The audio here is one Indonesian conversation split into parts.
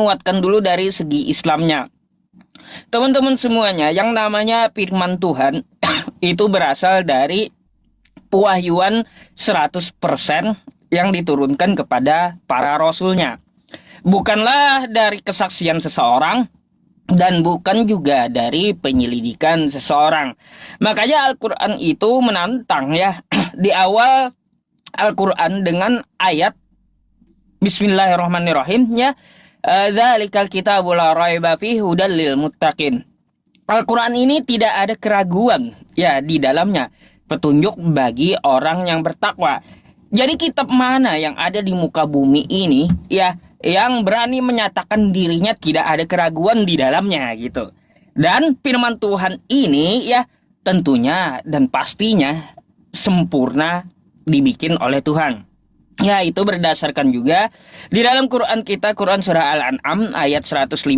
menguatkan dulu dari segi Islamnya. Teman-teman semuanya, yang namanya firman Tuhan itu berasal dari pewahyuan 100% yang diturunkan kepada para rasulnya. Bukanlah dari kesaksian seseorang dan bukan juga dari penyelidikan seseorang. Makanya Al-Quran itu menantang ya. Di awal Al-Quran dengan ayat Bismillahirrahmanirrahim ya. Dzalikal kitabul la raiba fihi hudal lil muttaqin. Al-Quran ini tidak ada keraguan ya di dalamnya, petunjuk bagi orang yang bertakwa. Jadi kitab mana yang ada di muka bumi ini ya yang berani menyatakan dirinya tidak ada keraguan di dalamnya gitu. Dan firman Tuhan ini ya tentunya dan pastinya sempurna dibikin oleh Tuhan. Ya, itu berdasarkan juga di dalam Quran kita, Quran surah Al-An'am ayat 115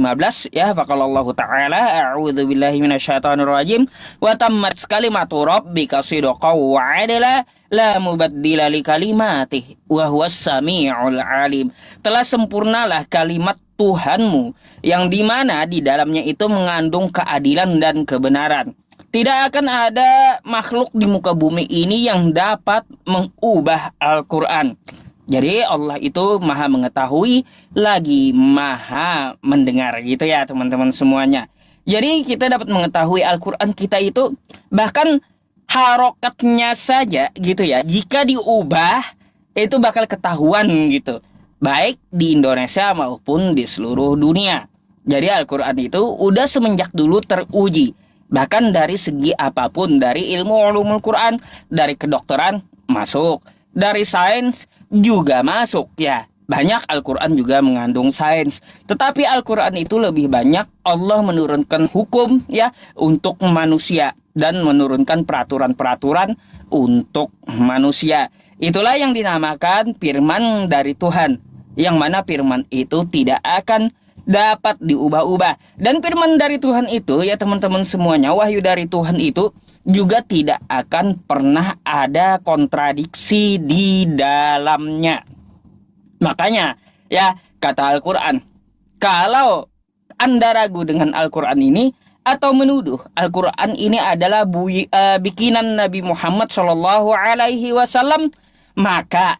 ya, faqalallahu ta'ala a'udzubillahi minasyaitonirrajim wa tammat kalimatu rabbika sidqan wa 'adla la mubaddila likalimatihi wa huwas samiul alim. Telah sempurnalah kalimat Tuhanmu yang dimana di dalamnya itu mengandung keadilan dan kebenaran. Tidak akan ada makhluk di muka bumi ini yang dapat mengubah Al-Quran. Jadi Allah itu maha mengetahui lagi maha mendengar gitu ya teman-teman semuanya. Jadi kita dapat mengetahui Al-Quran kita itu bahkan harokatnya saja gitu ya. Jika diubah itu bakal ketahuan gitu. Baik di Indonesia maupun di seluruh dunia. Jadi Al-Quran itu udah semenjak dulu teruji. Bahkan dari segi apapun, dari ilmu ulumul Quran, dari kedokteran masuk, dari sains juga masuk ya. Banyak Al-Quran juga mengandung sains. Tetapi Al-Quran itu lebih banyak Allah menurunkan hukum ya untuk manusia dan menurunkan peraturan-peraturan untuk manusia. Itulah yang dinamakan firman dari Tuhan. Yang mana firman itu tidak akan dapat diubah-ubah. Dan firman dari Tuhan itu ya teman-teman semuanya, wahyu dari Tuhan itu juga tidak akan pernah ada kontradiksi di dalamnya. Makanya ya kata Al-Quran, kalau Anda ragu dengan Al-Quran ini atau menuduh Al-Quran ini adalah bikinan Nabi Muhammad SAW, maka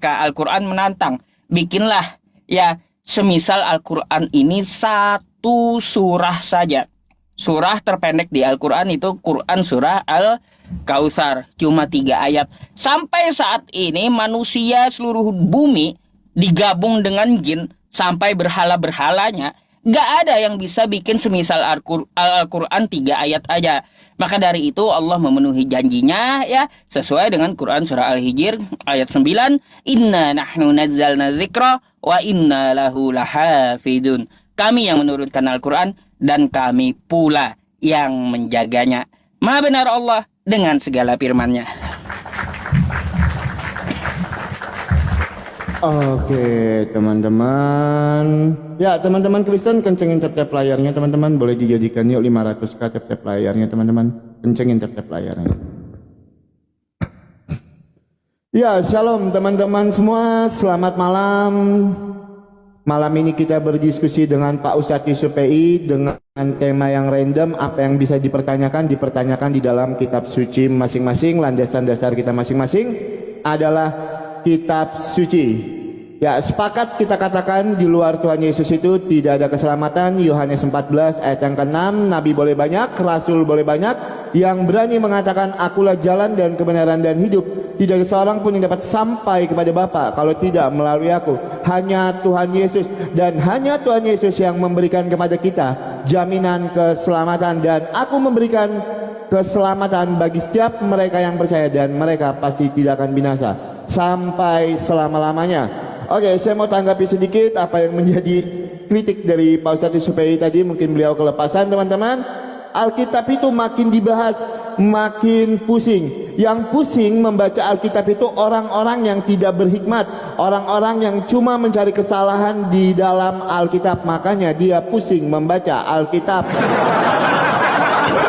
Al-Quran menantang, bikinlah ya semisal Al-Quran ini satu surah saja. Surah terpendek di Al-Quran itu Quran surah Al-Kautsar, cuma 3 ayat. Sampai saat ini manusia seluruh bumi digabung dengan jin sampai berhala-berhalanya, gak ada yang bisa bikin semisal Al-Quran 3 ayat aja. Maka dari itu Allah memenuhi janjinya ya sesuai dengan Quran surah Al-Hijr ayat 9, Inna nahnu nazzalna dzikra wa inna lahu lahafidun. Kami yang menurunkan Al-Quran dan kami pula yang menjaganya. Maha benar Allah dengan segala firman-Nya. Oke teman-teman. Ya teman-teman Kristen, kencengin tap-tap layarnya teman-teman. Boleh dijadikan yuk 500k tap-tap layarnya teman-teman. Kencengin tap-tap layarnya. Ya shalom teman-teman semua. Selamat malam. Malam ini kita berdiskusi dengan Pak Ustadz Yusuf PI dengan tema yang random. Apa yang bisa dipertanyakan di dalam kitab suci masing-masing. Landasan dasar kita masing-masing adalah kitab suci. Ya, sepakat kita katakan di luar Tuhan Yesus itu tidak ada keselamatan. Yohanes 14 ayat yang ke-6, nabi boleh banyak, rasul boleh banyak, yang berani mengatakan akulah jalan dan kebenaran dan hidup. Tidak ada seorang pun yang dapat sampai kepada Bapa kalau tidak melalui aku. Hanya Tuhan Yesus, dan hanya Tuhan Yesus yang memberikan kepada kita jaminan keselamatan, dan aku memberikan keselamatan bagi setiap mereka yang percaya, dan mereka pasti tidak akan binasa sampai selama-lamanya. Oke, saya mau tanggapi sedikit apa yang menjadi kritik dari Pak Ustadz Supei tadi. Mungkin beliau kelepasan teman-teman. Alkitab itu makin dibahas makin pusing. Yang pusing membaca Alkitab itu orang-orang yang tidak berhikmat, orang-orang yang cuma mencari kesalahan di dalam Alkitab. Makanya dia pusing membaca Alkitab.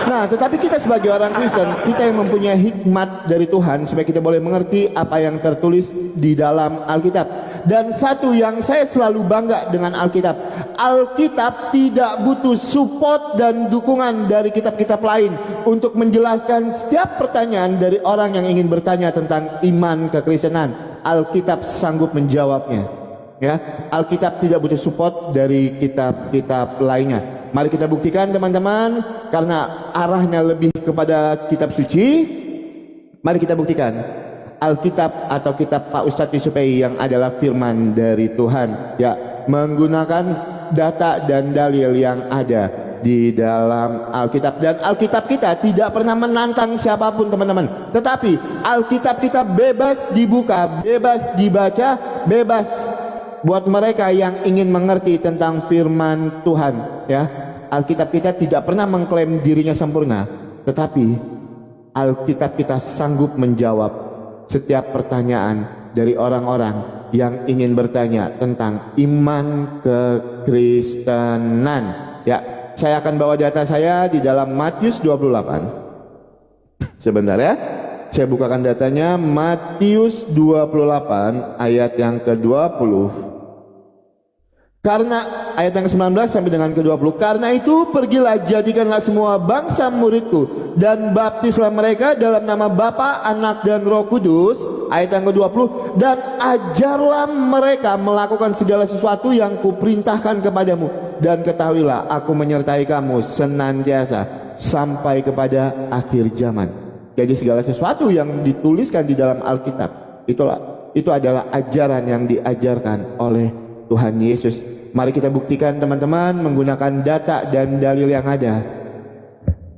Nah, tetapi kita sebagai orang Kristen, kita yang mempunyai hikmat dari Tuhan supaya kita boleh mengerti apa yang tertulis di dalam Alkitab. Dan satu yang saya selalu bangga dengan Alkitab, Alkitab tidak butuh support dan dukungan dari kitab-kitab lain untuk menjelaskan setiap pertanyaan dari orang yang ingin bertanya tentang iman kekristenan. Alkitab sanggup menjawabnya. Ya, Alkitab tidak butuh support dari kitab-kitab lainnya. Mari kita buktikan teman-teman, karena arahnya lebih kepada kitab suci. Mari kita buktikan Alkitab atau kitab Pak Ustadz Yusupei yang adalah firman dari Tuhan, ya, menggunakan data dan dalil yang ada di dalam Alkitab. Dan Alkitab kita tidak pernah menantang siapapun teman-teman, tetapi Alkitab kita bebas dibuka, bebas dibaca, bebas buat mereka yang ingin mengerti tentang firman Tuhan, ya. Alkitab kita tidak pernah mengklaim dirinya sempurna, tetapi Alkitab kita sanggup menjawab setiap pertanyaan dari orang-orang yang ingin bertanya tentang iman kekristenan. Ya, saya akan bawa data saya di dalam Matius 28. Sebentar ya. Saya bukakan datanya, Matius 28 ayat yang ke-20. Karena ayat yang ke-19 sampai dengan ke-20. Karena itu pergilah, jadikanlah semua bangsa muridku dan baptislah mereka dalam nama Bapa, Anak dan Roh Kudus. Ayat yang ke-20. Dan ajarlah mereka melakukan segala sesuatu yang kuperintahkan kepadamu, dan ketahuilah aku menyertai kamu senantiasa sampai kepada akhir zaman. Jadi segala sesuatu yang dituliskan di dalam Alkitab itu adalah ajaran yang diajarkan oleh Tuhan Yesus. Mari kita buktikan teman-teman menggunakan data dan dalil yang ada.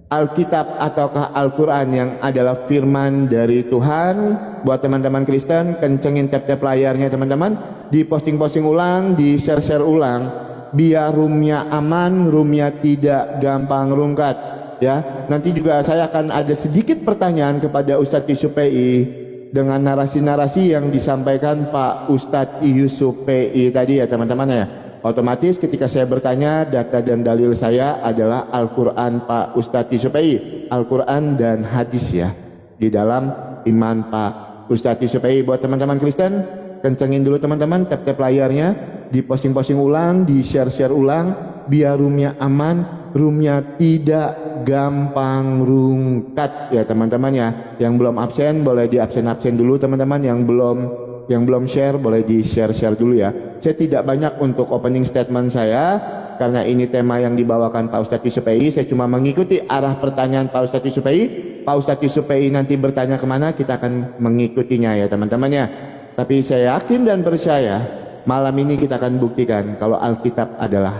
Alkitab ataukah Al-Quran yang adalah firman dari Tuhan. Buat teman-teman Kristen, kencengin tap-tap layarnya teman-teman, diposting-posting ulang, di-share-share ulang, biar roomnya aman, roomnya tidak gampang rungkat, ya. Nanti juga saya akan ada sedikit pertanyaan kepada Ustadz Yusupei dengan narasi-narasi yang disampaikan Pak Ustadz Yusupei tadi, ya teman-teman ya. Otomatis ketika saya bertanya, data dan dalil saya adalah Al-Quran Pak Ustadz Yusupei, Al-Quran dan hadis, ya, di dalam iman Pak Ustadz Yusupei. Buat teman-teman Kristen, kencengin dulu teman-teman tap-tap layarnya, diposting-posting ulang, di-share-share ulang, biar roomnya aman, roomnya tidak gampang rungkat, ya teman-teman ya. Yang belum absen boleh di absen dulu teman-teman, yang belum share boleh di share dulu ya. Saya tidak banyak untuk opening statement saya karena ini tema yang dibawakan Pak Ustadz Yusupei. Saya cuma mengikuti arah pertanyaan Pak Ustadz Yusupei. Pak Ustadz Yusupei nanti bertanya kemana, kita akan mengikutinya ya teman-teman ya. Tapi saya yakin dan percaya malam ini kita akan buktikan kalau Alkitab adalah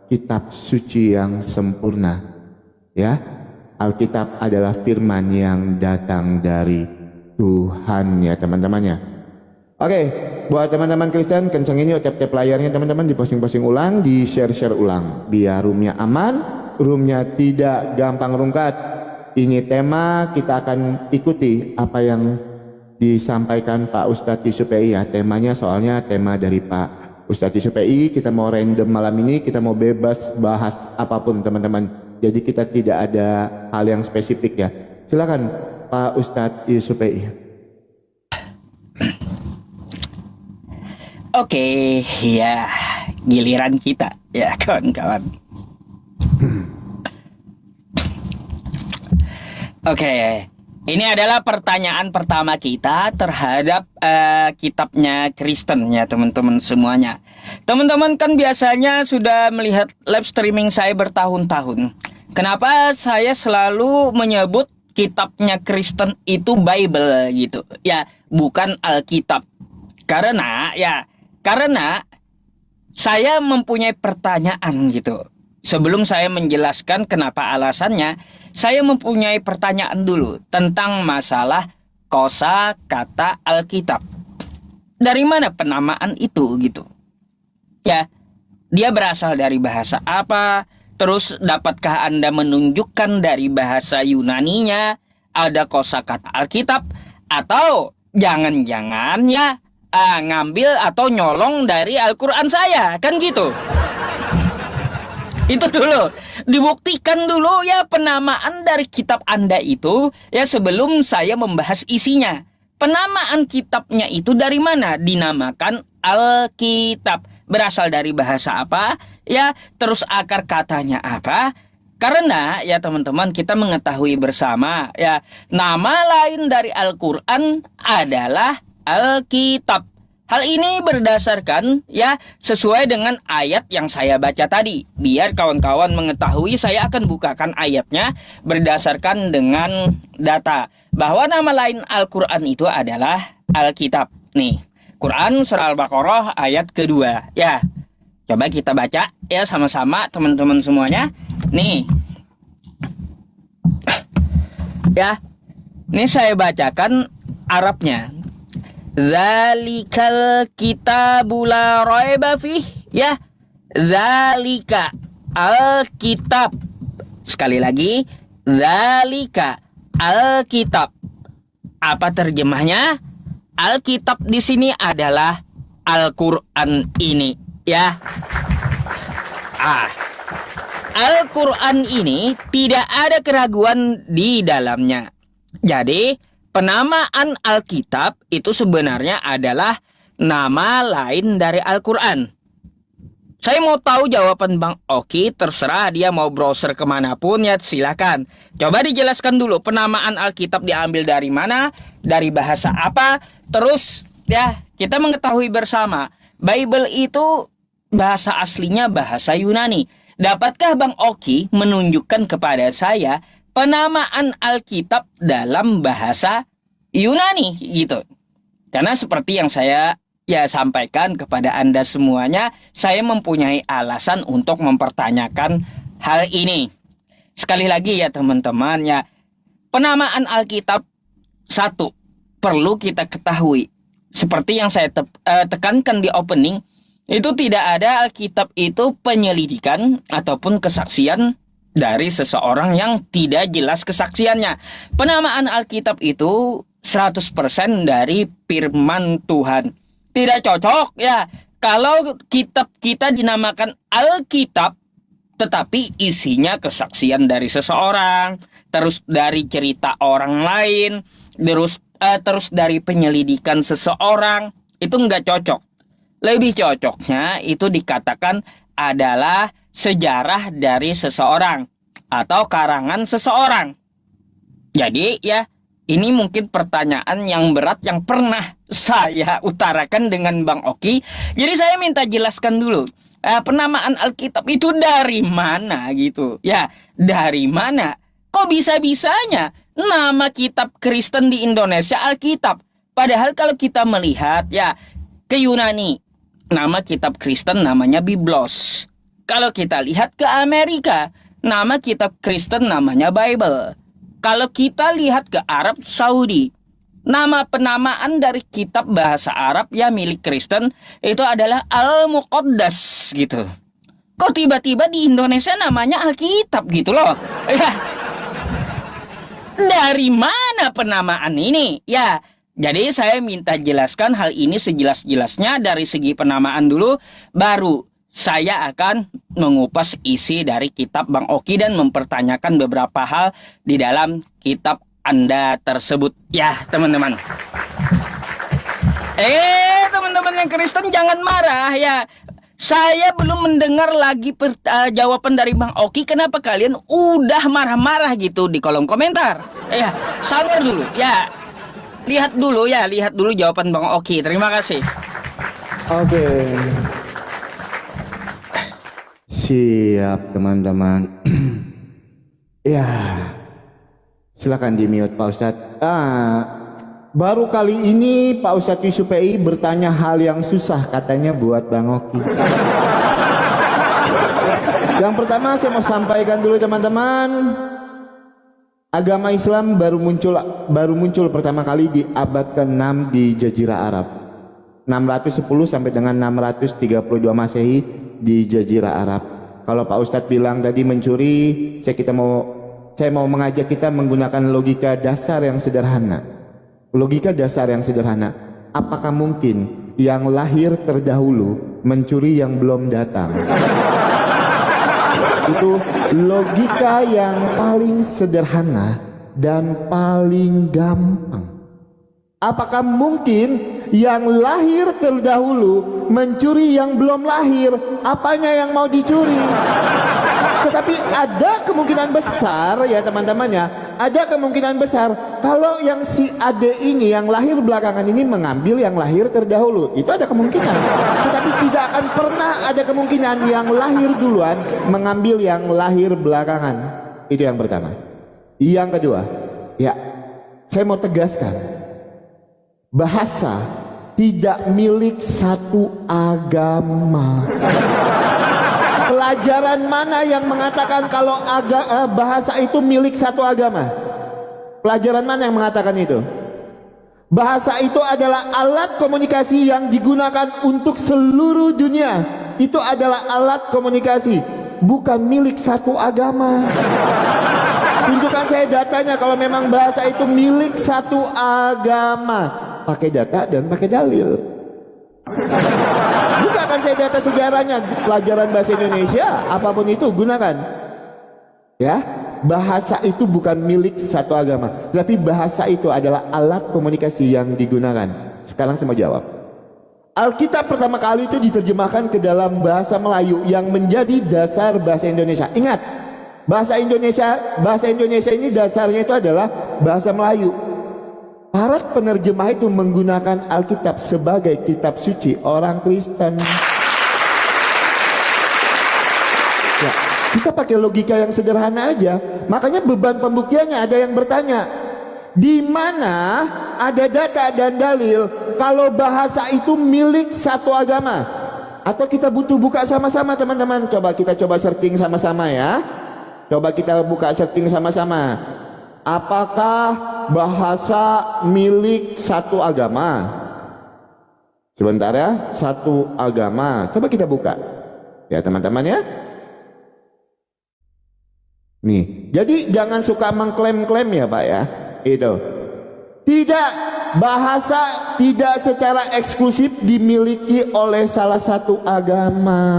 kitab suci yang sempurna, ya. Alkitab adalah firman yang datang dari Tuhan, ya teman-teman ya. Oke, buat teman-teman Kristen, kencengin yuk tap-tap layarnya teman-teman, diposting-posting ulang, di-share ulang, biar roomnya aman, roomnya tidak gampang rungkat. Ini tema, kita akan ikuti apa yang disampaikan Pak Ustadz Yusupei ya. Temanya soalnya tema dari Pak Ustadz Yusupei. Kita mau random malam ini, kita mau bebas bahas apapun teman-teman. Jadi kita tidak ada hal yang spesifik ya. Silakan Pak Ustadz Yusupei. Oke, ya, giliran kita, ya kawan-kawan. Oke, ini adalah pertanyaan pertama kita terhadap kitabnya Kristen, ya teman-teman semuanya. Teman-teman kan biasanya sudah melihat live streaming saya bertahun-tahun. Kenapa saya selalu menyebut kitabnya Kristen itu Bible gitu? Ya, bukan Alkitab. Karena saya mempunyai pertanyaan gitu. Sebelum saya menjelaskan kenapa alasannya, saya mempunyai pertanyaan dulu tentang masalah kosa kata Alkitab. Dari mana penamaan itu gitu? Ya, dia berasal dari bahasa apa? Terus dapatkah Anda menunjukkan dari bahasa Yunaninya ada kosa kata Alkitab? Atau jangan-jangan ya ngambil atau nyolong dari Al-Quran saya, kan gitu. Itu dulu, dibuktikan dulu ya penamaan dari kitab Anda itu ya sebelum saya membahas isinya. Penamaan kitabnya itu dari mana? Dinamakan Alkitab. Berasal dari bahasa apa? Ya, terus akar katanya apa? Karena ya teman-teman, kita mengetahui bersama ya, nama lain dari Al-Qur'an adalah Alkitab. Hal ini berdasarkan ya sesuai dengan ayat yang saya baca tadi. Biar kawan-kawan mengetahui, saya akan bukakan ayatnya berdasarkan dengan data bahwa nama lain Al-Qur'an itu adalah Alkitab. Nih, Quran surah Al-Baqarah ayat kedua. Ya, coba kita baca ya sama-sama teman-teman semuanya. Nih, ya, ini saya bacakan Arabnya. Zalikal kitabu la raiba fih. Ya, zalika Alkitab. Sekali lagi, zalika Alkitab. Apa terjemahnya? Alkitab di sini adalah Al-Qur'an ini, ya. Al-Qur'an ini tidak ada keraguan di dalamnya. Jadi, penamaan Alkitab itu sebenarnya adalah nama lain dari Al-Qur'an. Saya mau tahu jawaban Bang Oki, terserah dia mau browser kemanapun ya silakan. Coba dijelaskan dulu penamaan Alkitab diambil dari mana, dari bahasa apa. Terus ya kita mengetahui bersama Bible itu bahasa aslinya bahasa Yunani. Dapatkah Bang Oki menunjukkan kepada saya penamaan Alkitab dalam bahasa Yunani gitu? Karena seperti yang saya sampaikan kepada Anda semuanya, saya mempunyai alasan untuk mempertanyakan hal ini. Sekali lagi ya teman-teman ya, penamaan Alkitab satu perlu kita ketahui. Seperti yang saya tekankan di opening, itu tidak ada Alkitab itu penyelidikan ataupun kesaksian dari seseorang yang tidak jelas kesaksiannya. Penamaan Alkitab itu 100% dari firman Tuhan. Tidak cocok ya kalau kitab kita dinamakan Alkitab tetapi isinya kesaksian dari seseorang, terus dari cerita orang lain, terus dari penyelidikan seseorang. Itu nggak cocok. Lebih cocoknya itu dikatakan adalah sejarah dari seseorang atau karangan seseorang. Jadi ya, ini mungkin pertanyaan yang berat yang pernah saya utarakan dengan Bang Oki. Jadi saya minta jelaskan dulu, penamaan Alkitab itu dari mana gitu. Ya, dari mana? Kok bisa-bisanya nama kitab Kristen di Indonesia Alkitab? Padahal kalau kita melihat ya ke Yunani, nama kitab Kristen namanya Biblos. Kalau kita lihat ke Amerika, nama kitab Kristen namanya Bible. Kalau kita lihat ke Arab Saudi, nama penamaan dari kitab bahasa Arab ya milik Kristen itu adalah Al-Muqaddas gitu. Kok tiba-tiba di Indonesia namanya Alkitab gitu loh? Ya. Dari mana penamaan ini? Ya, jadi saya minta jelaskan hal ini sejelas-jelasnya dari segi penamaan dulu, baru saya akan mengupas isi dari kitab Bang Oki dan mempertanyakan beberapa hal di dalam kitab Anda tersebut. Ya, teman-teman. Teman-teman yang Kristen jangan marah ya. Saya belum mendengar lagi jawaban dari Bang Oki. Kenapa kalian udah marah-marah gitu di kolom komentar? Ya, sabar dulu. Ya, lihat dulu jawaban Bang Oki. Terima kasih. Oke. Siap teman-teman. Ya, silakan di-mute Pak Ustadz. Baru kali ini Pak Ustadz Yusuf PI bertanya hal yang susah katanya buat Bang Oki. Yang pertama saya mau sampaikan dulu teman-teman, agama Islam baru muncul pertama kali di abad ke-6 di Jazirah Arab. 610 sampai dengan 632 Masehi di Jazirah Arab. Kalau Pak Ustadz bilang tadi mencuri, saya mau mengajak kita menggunakan logika dasar yang sederhana. Logika dasar yang sederhana. Apakah mungkin yang lahir terdahulu mencuri yang belum datang? Itu logika yang paling sederhana dan paling gampang. Apakah mungkin yang lahir terdahulu mencuri yang belum lahir. Apanya yang mau dicuri? Tetapi ada kemungkinan besar ya teman-teman ya, ada kemungkinan besar kalau yang si ade ini yang lahir belakangan ini mengambil yang lahir terdahulu. Itu ada kemungkinan. Tetapi tidak akan pernah ada kemungkinan yang lahir duluan mengambil yang lahir belakangan. Itu yang pertama. Yang kedua, ya, saya mau tegaskan, bahasa tidak milik satu agama. Pelajaran mana yang mengatakan kalau bahasa itu milik satu agama? Pelajaran mana yang mengatakan itu? Bahasa itu adalah alat komunikasi yang digunakan untuk seluruh dunia. Itu adalah alat komunikasi, bukan milik satu agama. Tunjukkan saya datanya kalau memang bahasa itu milik satu agama. Pakai data dan pakai dalil. Bukakan saya data sejarahnya, pelajaran bahasa Indonesia, apapun itu gunakan. Ya, bahasa itu bukan milik satu agama, tapi bahasa itu adalah alat komunikasi yang digunakan. Sekarang saya mau jawab. Alkitab pertama kali itu diterjemahkan ke dalam bahasa Melayu yang menjadi dasar bahasa Indonesia. Ingat, bahasa Indonesia ini dasarnya itu adalah bahasa Melayu. Para penerjemah itu menggunakan Alkitab sebagai kitab suci orang Kristen. Ya, kita pakai logika yang sederhana aja. Makanya beban pembuktiannya ada yang bertanya, di mana ada data dan dalil kalau bahasa itu milik satu agama? Atau kita butuh buka sama-sama teman-teman. Kita coba searching sama-sama ya. Coba kita buka searching sama-sama. Apakah bahasa milik satu agama? Sebentar ya, satu agama. Coba kita buka. Ya teman-teman ya. Nih, jadi jangan suka mengklaim-klaim ya Pak ya. Itu. Tidak, bahasa tidak secara eksklusif dimiliki oleh salah satu agama.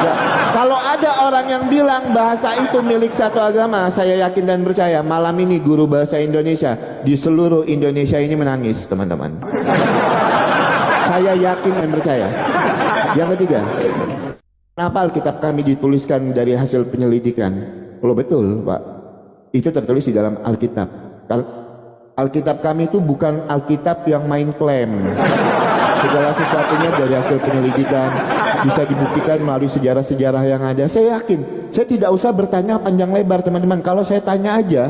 Ya, kalau ada orang yang bilang bahasa itu milik satu agama, saya yakin dan percaya malam ini guru bahasa Indonesia di seluruh Indonesia ini menangis, teman-teman. Saya yakin dan percaya. Yang ketiga, kenapa Alkitab kami dituliskan dari hasil penyelidikan? Oh betul Pak, itu tertulis di dalam Alkitab. Alkitab kami itu bukan Alkitab yang main klaim. Segala sesuatunya dari hasil penyelidikan, bisa dibuktikan melalui sejarah-sejarah yang ada. Saya yakin, saya tidak usah bertanya panjang lebar teman-teman. Kalau saya tanya aja,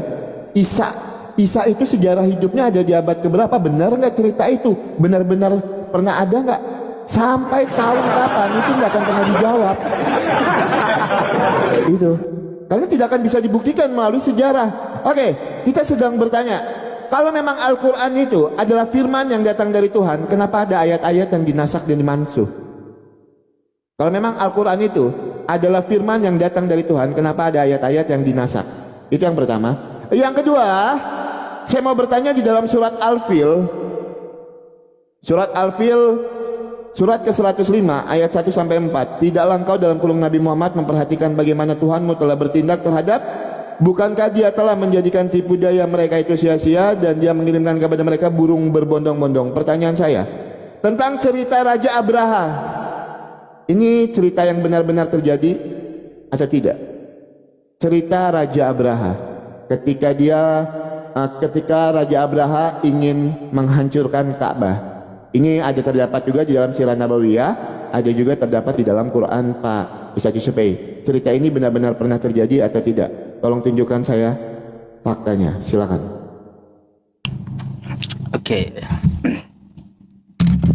Isa itu sejarah hidupnya ada di abad keberapa? Benar nggak cerita itu? Benar-benar pernah ada nggak? Sampai tahun kapan itu nggak akan pernah dijawab. Itu karena tidak akan bisa dibuktikan melalui sejarah. Oke, kita sedang bertanya, kalau memang Al-Quran itu adalah firman yang datang dari Tuhan, kenapa ada ayat-ayat yang dinasak dan dimansuh? Kalau memang Al-Quran itu adalah firman yang datang dari Tuhan, kenapa ada ayat-ayat yang dinasak? Itu yang pertama. Yang kedua, saya mau bertanya di dalam surat Al-Fil. Surat Al-Fil, surat ke-105 ayat 1 sampai 4. Tidaklah engkau dalam kurung Nabi Muhammad memperhatikan bagaimana Tuhanmu telah bertindak terhadap, bukankah dia telah menjadikan tipu daya mereka itu sia-sia dan dia mengirimkan kepada mereka burung berbondong-bondong? Pertanyaan saya tentang cerita Raja Abraha, ini cerita yang benar-benar terjadi atau tidak? Cerita Raja Abraha ketika Raja Abraha ingin menghancurkan Ka'bah. Ini ada terdapat juga di dalam Sirah Nabawiyah, ada juga terdapat di dalam Quran Pak Ustaz Yusupei. Cerita ini benar-benar pernah terjadi atau tidak? Tolong tunjukkan saya faktanya, silakan. Oke.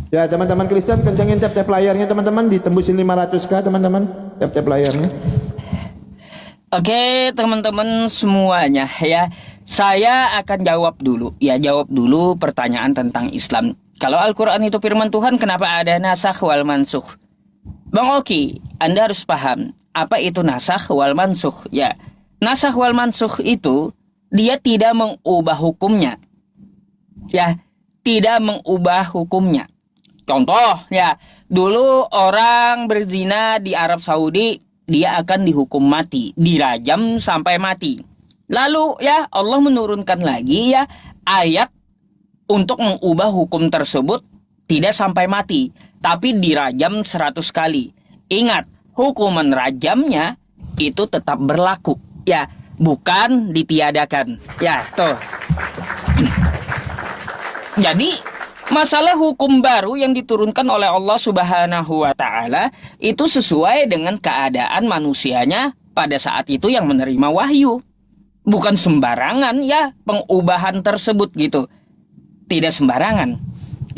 Ya teman-teman Kristen, kencangin tap-tap layarnya teman-teman, ditembusin 500k teman-teman, tap-tap layarnya. Oke teman-teman semuanya ya, saya akan jawab dulu pertanyaan tentang Islam. Kalau Al-Quran itu firman Tuhan, kenapa ada nasakh wal mansukh? Bang Oki, Anda harus paham apa itu nasakh wal mansukh ya. Nasakh wal mansukh itu dia tidak mengubah hukumnya. Ya, tidak mengubah hukumnya. Contoh ya, dulu orang berzina di Arab Saudi, dia akan dihukum mati, dirajam sampai mati. Lalu ya Allah menurunkan lagi ya ayat untuk mengubah hukum tersebut tidak sampai mati, tapi dirajam 100 kali. Ingat, hukuman rajamnya itu tetap berlaku, ya, bukan ditiadakan. Ya, tuh. Jadi, masalah hukum baru yang diturunkan oleh Allah Subhanahu wa taala itu sesuai dengan keadaan manusianya pada saat itu yang menerima wahyu. Bukan sembarangan ya pengubahan tersebut gitu. Tidak sembarangan.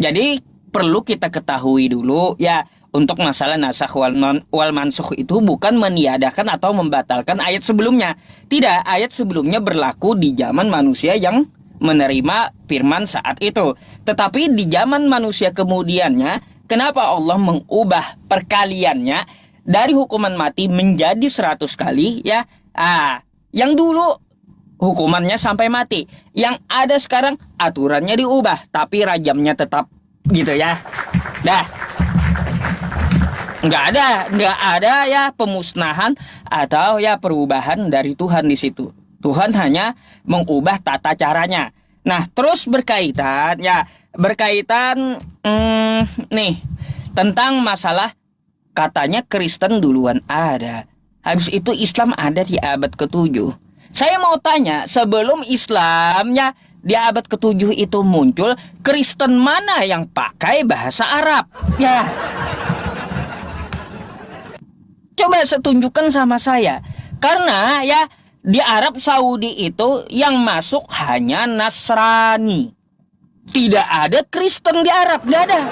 Jadi perlu kita ketahui dulu ya, untuk masalah nasakh wal mansukh itu bukan meniadakan atau membatalkan ayat sebelumnya. Tidak, ayat sebelumnya berlaku di zaman manusia yang menerima firman saat itu. Tetapi di zaman manusia kemudiannya, kenapa Allah mengubah perkaliannya dari hukuman mati menjadi 100 kali ya? Yang dulu hukumannya sampai mati. Yang ada sekarang aturannya diubah, tapi rajamnya tetap gitu ya. Dah. Nggak ada ya pemusnahan atau ya perubahan dari Tuhan di situ. Tuhan hanya mengubah tata caranya. Nah, terus berkaitan nih tentang masalah katanya Kristen duluan ada. Habis itu Islam ada di abad ke-7. Saya mau tanya, sebelum Islamnya di abad ke-7 itu muncul, Kristen mana yang pakai bahasa Arab? Ya. Coba tunjukkan sama saya. Karena ya di Arab Saudi itu yang masuk hanya Nasrani. Tidak ada Kristen di Arab, nggak ada.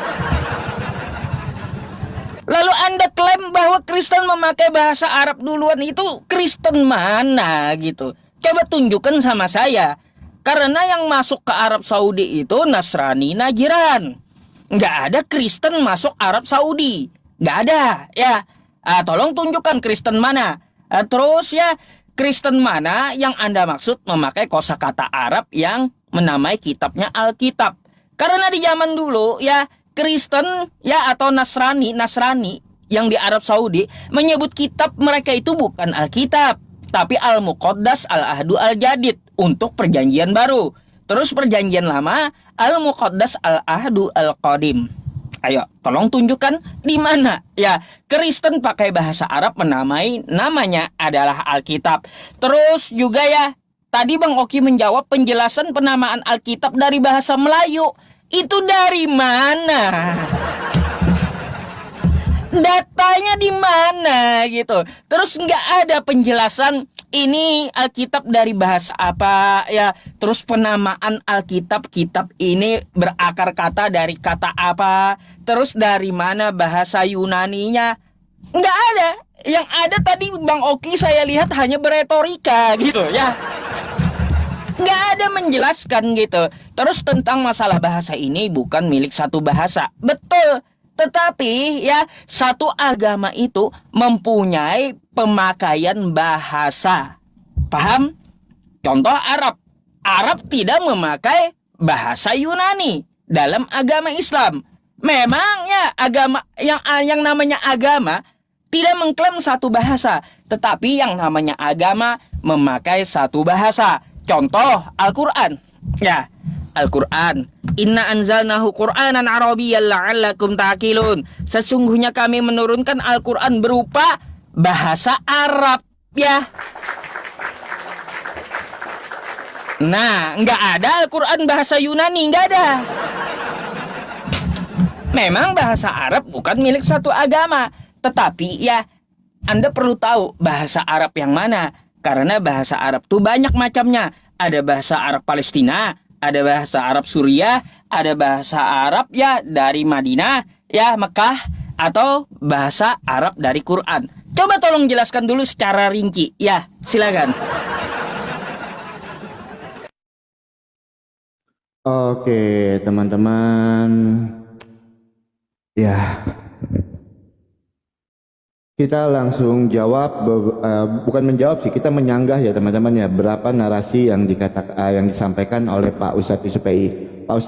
Lalu Anda klaim bahwa Kristen memakai bahasa Arab duluan, itu Kristen mana gitu? Coba tunjukkan sama saya. Karena yang masuk ke Arab Saudi itu Nasrani Najran. Nggak ada Kristen masuk Arab Saudi. Nggak ada ya. Tolong tunjukkan Kristen mana. Terus ya, Kristen mana yang Anda maksud memakai kosakata Arab yang menamai kitabnya Alkitab. Karena di zaman dulu ya, Kristen ya atau Nasrani yang di Arab Saudi menyebut kitab mereka itu bukan Alkitab, tapi Al-Muqaddas Al-Ahdu Al-Jadid untuk perjanjian baru. Terus perjanjian lama Al-Muqaddas Al-Ahdu Al-Qadim. Ayo, tolong tunjukkan di mana ya Kristen pakai bahasa Arab menamai namanya adalah Alkitab. Terus juga ya, tadi Bang Oki menjawab penjelasan penamaan Alkitab dari bahasa Melayu. Itu dari mana? Datanya di mana gitu. Terus nggak ada penjelasan ini Alkitab dari bahasa apa ya. Terus penamaan Alkitab, kitab ini berakar kata dari kata apa. Terus dari mana bahasa Yunaninya. Nggak ada. Yang ada tadi Bang Oki saya lihat hanya beretorika gitu ya. Nggak ada menjelaskan gitu. Terus tentang masalah bahasa ini bukan milik satu bahasa. Betul. Tetapi ya, satu agama itu mempunyai pemakaian bahasa. Paham? Contoh Arab. Arab tidak memakai bahasa Yunani dalam agama Islam. Memang ya agama yang namanya agama tidak mengklaim satu bahasa, tetapi yang namanya agama memakai satu bahasa. Contoh Al-Quran. Ya, Al-Quran. Inna anzalnahu Qur'anan Arabiyyan la'allakum ta'qilun. Sesungguhnya kami menurunkan Al-Quran berupa bahasa Arab. Ya. Nah, nggak ada Al-Quran bahasa Yunani, nggak ada. Memang bahasa Arab bukan milik satu agama, tetapi ya Anda perlu tahu bahasa Arab yang mana. Karena bahasa Arab tuh banyak macamnya. Ada bahasa Arab Palestina, ada bahasa Arab Suriah, ada bahasa Arab ya dari Madinah, ya Mekah, atau bahasa Arab dari Quran. Coba tolong jelaskan dulu secara rinci. Ya, silakan. Oke, teman-teman. Ya. Kita langsung jawab, bukan menjawab sih, kita menyanggah ya teman-teman ya, berapa narasi yang yang disampaikan oleh Pak Ustadz SPI. Pak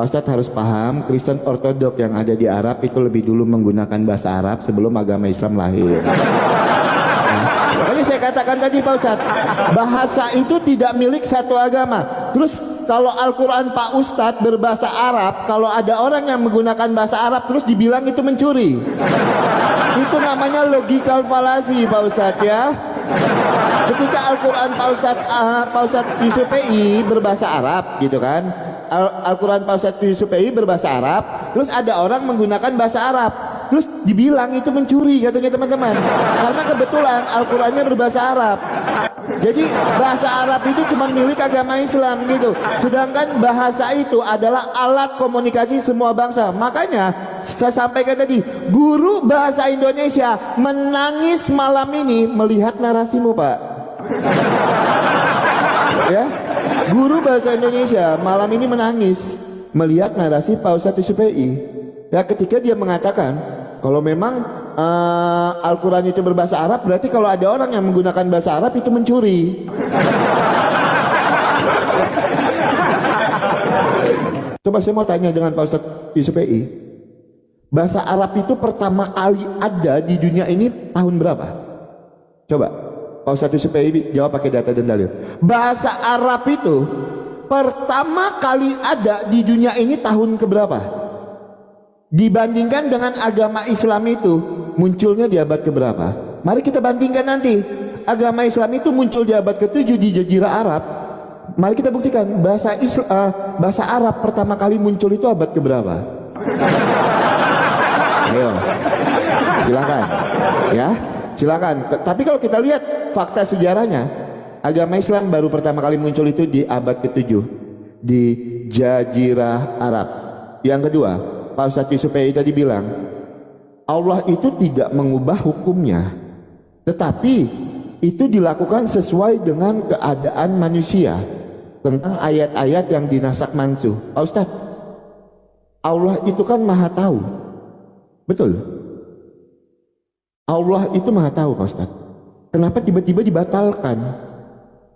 Ustadz harus paham, Kristen Ortodok yang ada di Arab itu lebih dulu menggunakan bahasa Arab sebelum agama Islam lahir. Nah, Makanya saya katakan tadi Pak Ustadz, bahasa itu tidak milik satu agama. Terus kalau Al-Quran Pak Ustadz berbahasa Arab, kalau ada orang yang menggunakan bahasa Arab terus dibilang itu mencuri, itu namanya logical fallacy Pak Ustadz ya. Ketika Al-Quran Pak Ustadz Yusuf PI berbahasa Arab gitu kan, Al-Quran Pak Ustadz Yusuf PI berbahasa Arab, terus ada orang menggunakan bahasa Arab, terus dibilang itu mencuri katanya teman-teman, karena kebetulan Al-Qurannya berbahasa Arab. Jadi bahasa Arab itu cuma milik agama Islam gitu. Sedangkan bahasa itu adalah alat komunikasi semua bangsa. Makanya saya sampaikan tadi, guru bahasa Indonesia menangis malam ini melihat narasimu Pak. Ya, guru bahasa Indonesia malam ini menangis melihat narasi Pak Ustadz Yusuf PI. Ya, ketika dia mengatakan kalau memang Al-Quran itu berbahasa Arab, berarti kalau ada orang yang menggunakan bahasa Arab itu mencuri. Coba saya mau tanya dengan Pak Ustadz Yusuf PI, bahasa Arab itu pertama kali ada di dunia ini tahun berapa? Coba Pak Ustadz Yusuf PI jawab pakai data dan dalil. Bahasa Arab itu pertama kali ada di dunia ini tahun keberapa? Dibandingkan dengan agama Islam itu munculnya di abad keberapa? Mari kita bandingkan nanti. Agama Islam itu muncul di abad ke-7 di Jazirah Arab. Mari kita buktikan bahasa Arab pertama kali muncul itu abad keberapa? Ayo, silakan, ya, silakan. Tapi kalau kita lihat fakta sejarahnya, agama Islam baru pertama kali muncul itu di abad ke-7 di Jazirah Arab. Yang kedua, Pak Ustadz Yusuf PI tadi bilang Allah itu tidak mengubah hukumnya, tetapi itu dilakukan sesuai dengan keadaan manusia. Tentang ayat-ayat yang dinasak mansuh, Pak Ustadz, Allah itu kan maha tahu, betul? Allah itu maha tahu Pak Ustadz. Kenapa tiba-tiba dibatalkan?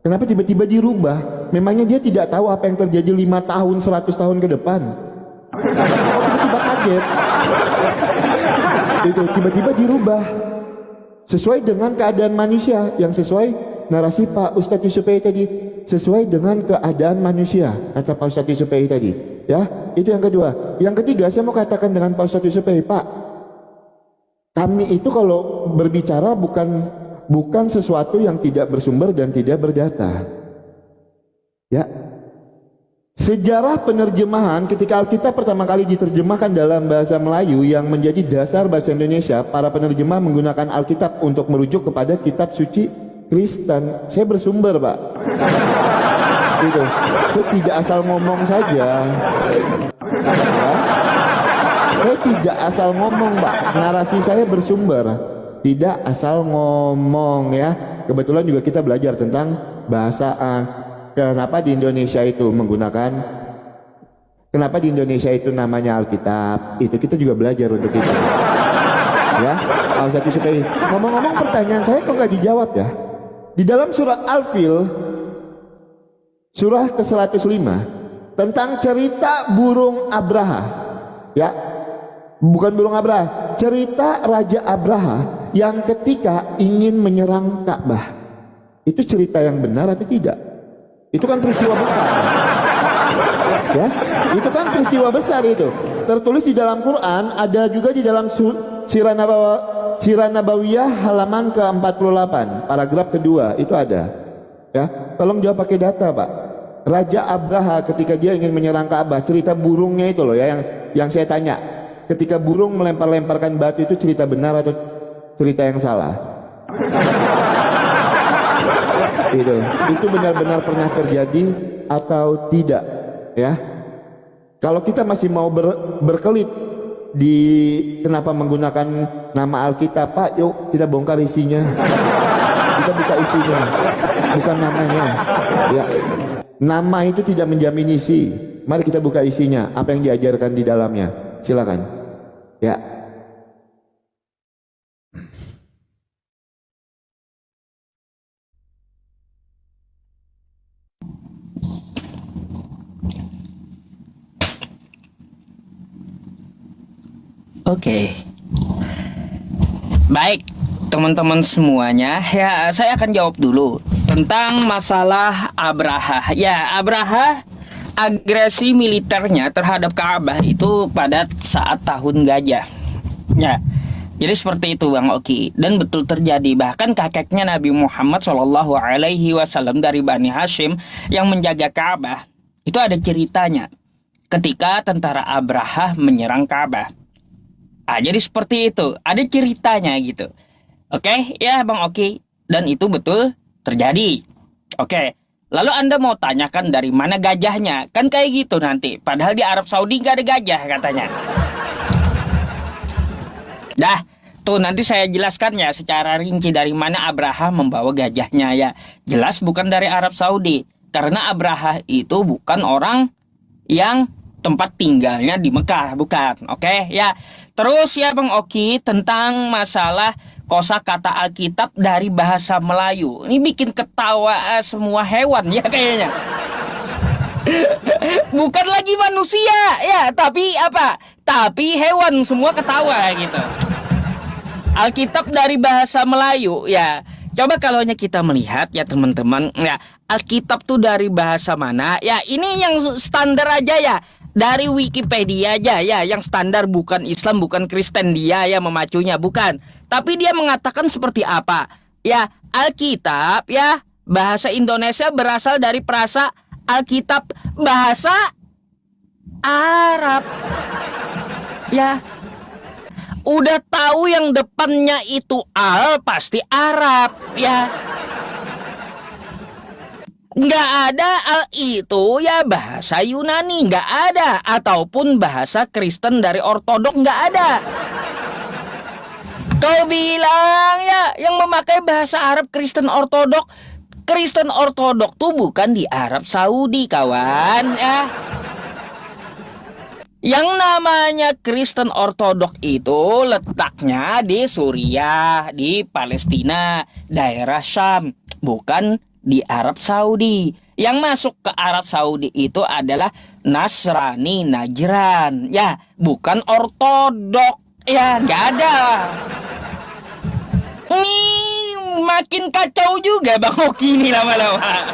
Kenapa tiba-tiba dirubah? Memangnya dia tidak tahu apa yang terjadi 5 tahun, 100 tahun ke depan? Tiba-tiba kaget, itu tiba-tiba dirubah sesuai dengan keadaan manusia, yang sesuai narasi Pak Ustadz Yusuf PI tadi, sesuai dengan keadaan manusia, kata Pak Ustadz Yusuf PI tadi. Ya, itu yang kedua. Yang ketiga, saya mau katakan dengan Pak Ustadz Yusuf PI, Pak, kami itu kalau berbicara bukan sesuatu yang tidak bersumber dan tidak berdata. Ya, sejarah penerjemahan ketika Alkitab pertama kali diterjemahkan dalam bahasa Melayu yang menjadi dasar bahasa Indonesia, para penerjemah menggunakan Alkitab untuk merujuk kepada kitab suci Kristen. Saya bersumber Pak. Itu. Saya tidak asal ngomong saja. Ya? Saya tidak asal ngomong Pak. Narasi saya bersumber. Tidak asal ngomong ya. Kebetulan juga kita belajar tentang bahasa kenapa di Indonesia itu kenapa di Indonesia itu namanya Alkitab, itu kita juga belajar untuk itu. Ya, Pak Ustadz Yusuf PI. Ngomong-ngomong, pertanyaan saya kok nggak dijawab ya? Di dalam surat Al-Fil, surah ke-105, tentang cerita burung Abraha, ya, bukan burung Abraha, cerita Raja Abraha yang ketika ingin menyerang Ka'bah. Itu cerita yang benar atau tidak? Itu kan peristiwa besar. Ya, itu kan peristiwa besar itu. Tertulis di dalam Quran, ada juga di dalam Sirah Nabawiyah halaman ke-48, paragraf kedua, itu ada. Ya, tolong jawab pakai data, Pak. Raja Abraha ketika dia ingin menyerang Ka'bah, cerita burungnya itu loh ya, yang saya tanya. Ketika burung melempar-lemparkan batu itu cerita benar atau cerita yang salah? Itu benar-benar pernah terjadi atau tidak, ya? Kalau kita masih mau berkelit di kenapa menggunakan nama Alkitab, Pak, yuk kita bongkar isinya. Kita buka isinya, bukan namanya. Ya, nama itu tidak menjamin isi. Mari kita buka isinya, apa yang diajarkan di dalamnya. Silakan. Ya. Oke. Baik, teman-teman semuanya. Ya, saya akan jawab dulu tentang masalah Abraha. Ya, Abraha agresi militernya terhadap Ka'bah itu pada saat tahun gajah. Ya, jadi seperti itu Bang Oki, dan betul terjadi. Bahkan kakeknya Nabi Muhammad SAW dari Bani Hashim yang menjaga Ka'bah itu ada ceritanya ketika tentara Abraha menyerang Ka'bah. Jadi seperti itu, ada ceritanya gitu. Oke, ya Bang Oki, dan itu betul terjadi. Oke, lalu Anda mau tanyakan dari mana gajahnya? Kan kayak gitu nanti. Padahal di Arab Saudi gak ada gajah katanya. Dah, tuh nanti saya jelaskan ya secara rinci dari mana Abraha membawa gajahnya ya. Jelas bukan dari Arab Saudi. Karena Abraha itu bukan orang yang tempat tinggalnya di Mekah, bukan. Oke, ya. Terus ya Bang Oki, tentang masalah kosakata Alkitab dari bahasa Melayu. Ini bikin ketawa semua hewan ya kayaknya. Bukan lagi manusia ya, tapi apa? Tapi hewan semua ketawa gitu. Alkitab dari bahasa Melayu ya. Coba kalau kita melihat ya teman-teman, ya Alkitab tuh dari bahasa mana? Ya ini yang standar aja ya, dari Wikipedia aja ya, yang standar, bukan Islam, bukan Kristen dia ya memacunya, bukan. Tapi dia mengatakan seperti apa? Ya, Alkitab ya, bahasa Indonesia berasal dari frasa Alkitab bahasa Arab. Ya, udah tahu yang depannya itu al, pasti Arab ya. Nggak ada al itu ya bahasa Yunani, nggak ada. Ataupun bahasa Kristen dari Ortodok, nggak ada. Kau bilang ya yang memakai bahasa Arab Kristen Ortodok. Kristen Ortodok tuh bukan di Arab Saudi kawan ya. Yang namanya Kristen Ortodok itu letaknya di Suriah, di Palestina, daerah Syam, bukan di Arab Saudi. Yang masuk ke Arab Saudi itu adalah Nasrani Najran, ya, bukan Ortodok, ya, nggak ada. Nih makin kacau juga Bang Oki ini lama-lama.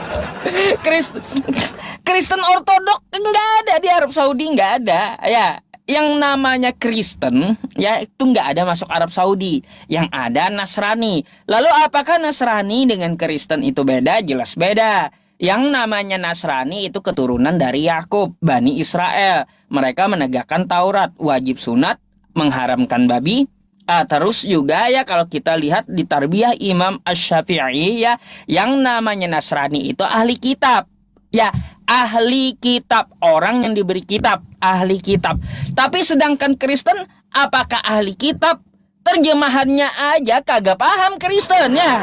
Kristen Ortodok nggak ada di Arab Saudi, nggak ada, ya. Yang namanya Kristen ya itu nggak ada masuk Arab Saudi. Yang ada Nasrani. Lalu apakah Nasrani dengan Kristen itu beda? Jelas beda. Yang namanya Nasrani itu keturunan dari Yakub, Bani Israel. Mereka menegakkan Taurat, wajib sunat, mengharamkan babi. Terus juga ya kalau kita lihat di Tarbiyah Imam Asy-Syafi'i ya, yang namanya Nasrani itu ahli kitab. Ya, ahli kitab, orang yang diberi kitab, ahli kitab. Tapi sedangkan Kristen, apakah ahli kitab? Terjemahannya aja kagak paham Kristen ya.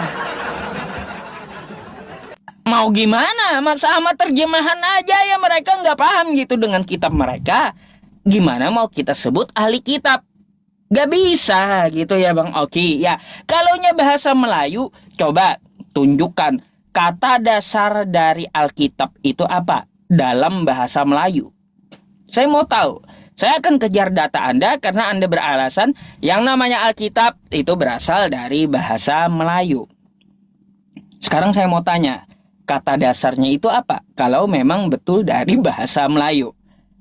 Mau gimana? Sama terjemahan aja ya mereka nggak paham gitu dengan kitab mereka. Gimana mau kita sebut ahli kitab? Gak bisa gitu ya Bang Oki. Ya, kalaunya bahasa Melayu, coba tunjukkan kata dasar dari Alkitab itu apa dalam bahasa Melayu. Saya mau tahu. Saya akan kejar data Anda karena Anda beralasan yang namanya Alkitab itu berasal dari bahasa Melayu. Sekarang saya mau tanya, kata dasarnya itu apa kalau memang betul dari bahasa Melayu?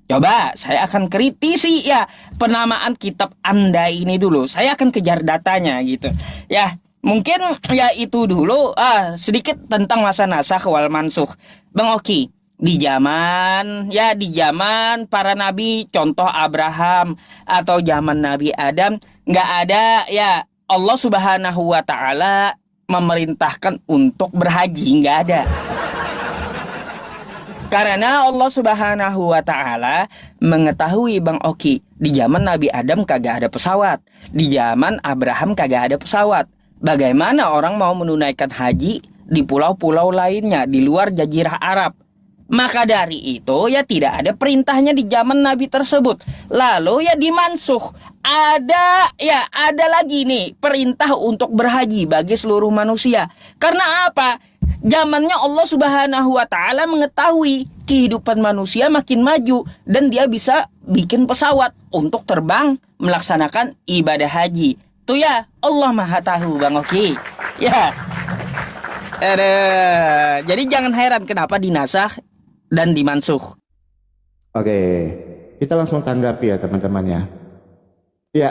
Coba saya akan kritisi ya penamaan kitab Anda ini dulu. Saya akan kejar datanya gitu. Ya, mungkin ya itu dulu sedikit tentang masa nasakh wal mansukh. Bang Oki, di zaman para nabi, contoh Abraham atau zaman Nabi Adam, nggak ada ya Allah Subhanahu wa taala memerintahkan untuk berhaji, nggak ada. Karena Allah Subhanahu wa taala mengetahui Bang Oki, di zaman Nabi Adam kagak ada pesawat, di zaman Abraham kagak ada pesawat. Bagaimana orang mau menunaikan haji di pulau-pulau lainnya di luar Jazirah Arab? Maka dari itu ya tidak ada perintahnya di zaman Nabi tersebut. Lalu ya dimansuh. Ada lagi nih perintah untuk berhaji bagi seluruh manusia. Karena apa? Zamannya Allah Subhanahu wa taala mengetahui kehidupan manusia makin maju dan dia bisa bikin pesawat untuk terbang melaksanakan ibadah haji. Tuh ya, Allah Maha Tahu Bang Oki. Ya. Jadi jangan heran kenapa dinasah dan dimansuh. Oke, kita langsung tanggapi ya teman-teman ya. Ya.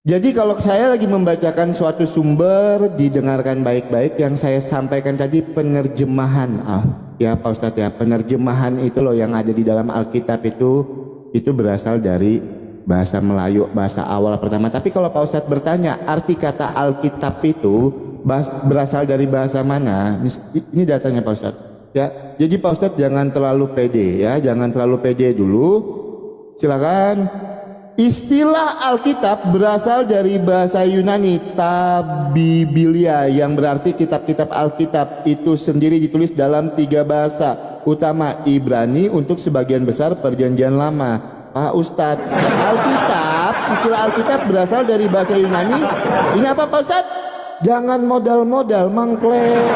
Jadi kalau saya lagi membacakan suatu sumber, didengarkan baik-baik. Yang saya sampaikan tadi penerjemahan, ya Pak Ustadz ya, penerjemahan itu loh yang ada di dalam Alkitab itu berasal dari bahasa Melayu, bahasa awal pertama. Tapi kalau Pak Ustadz bertanya arti kata Alkitab itu berasal dari bahasa mana, ini datanya Pak Ustadz ya. Jadi Pak Ustadz jangan terlalu pede ya, jangan terlalu pede dulu, silakan. Istilah Alkitab berasal dari bahasa Yunani Tabibilia, yang berarti kitab-kitab Alkitab itu sendiri ditulis dalam 3 bahasa utama, Ibrani untuk sebagian besar Perjanjian Lama. Pak Ustadz, istilah Alkitab berasal dari bahasa Yunani. Ini apa Pak Ustadz? Jangan modal-modal mengklaim.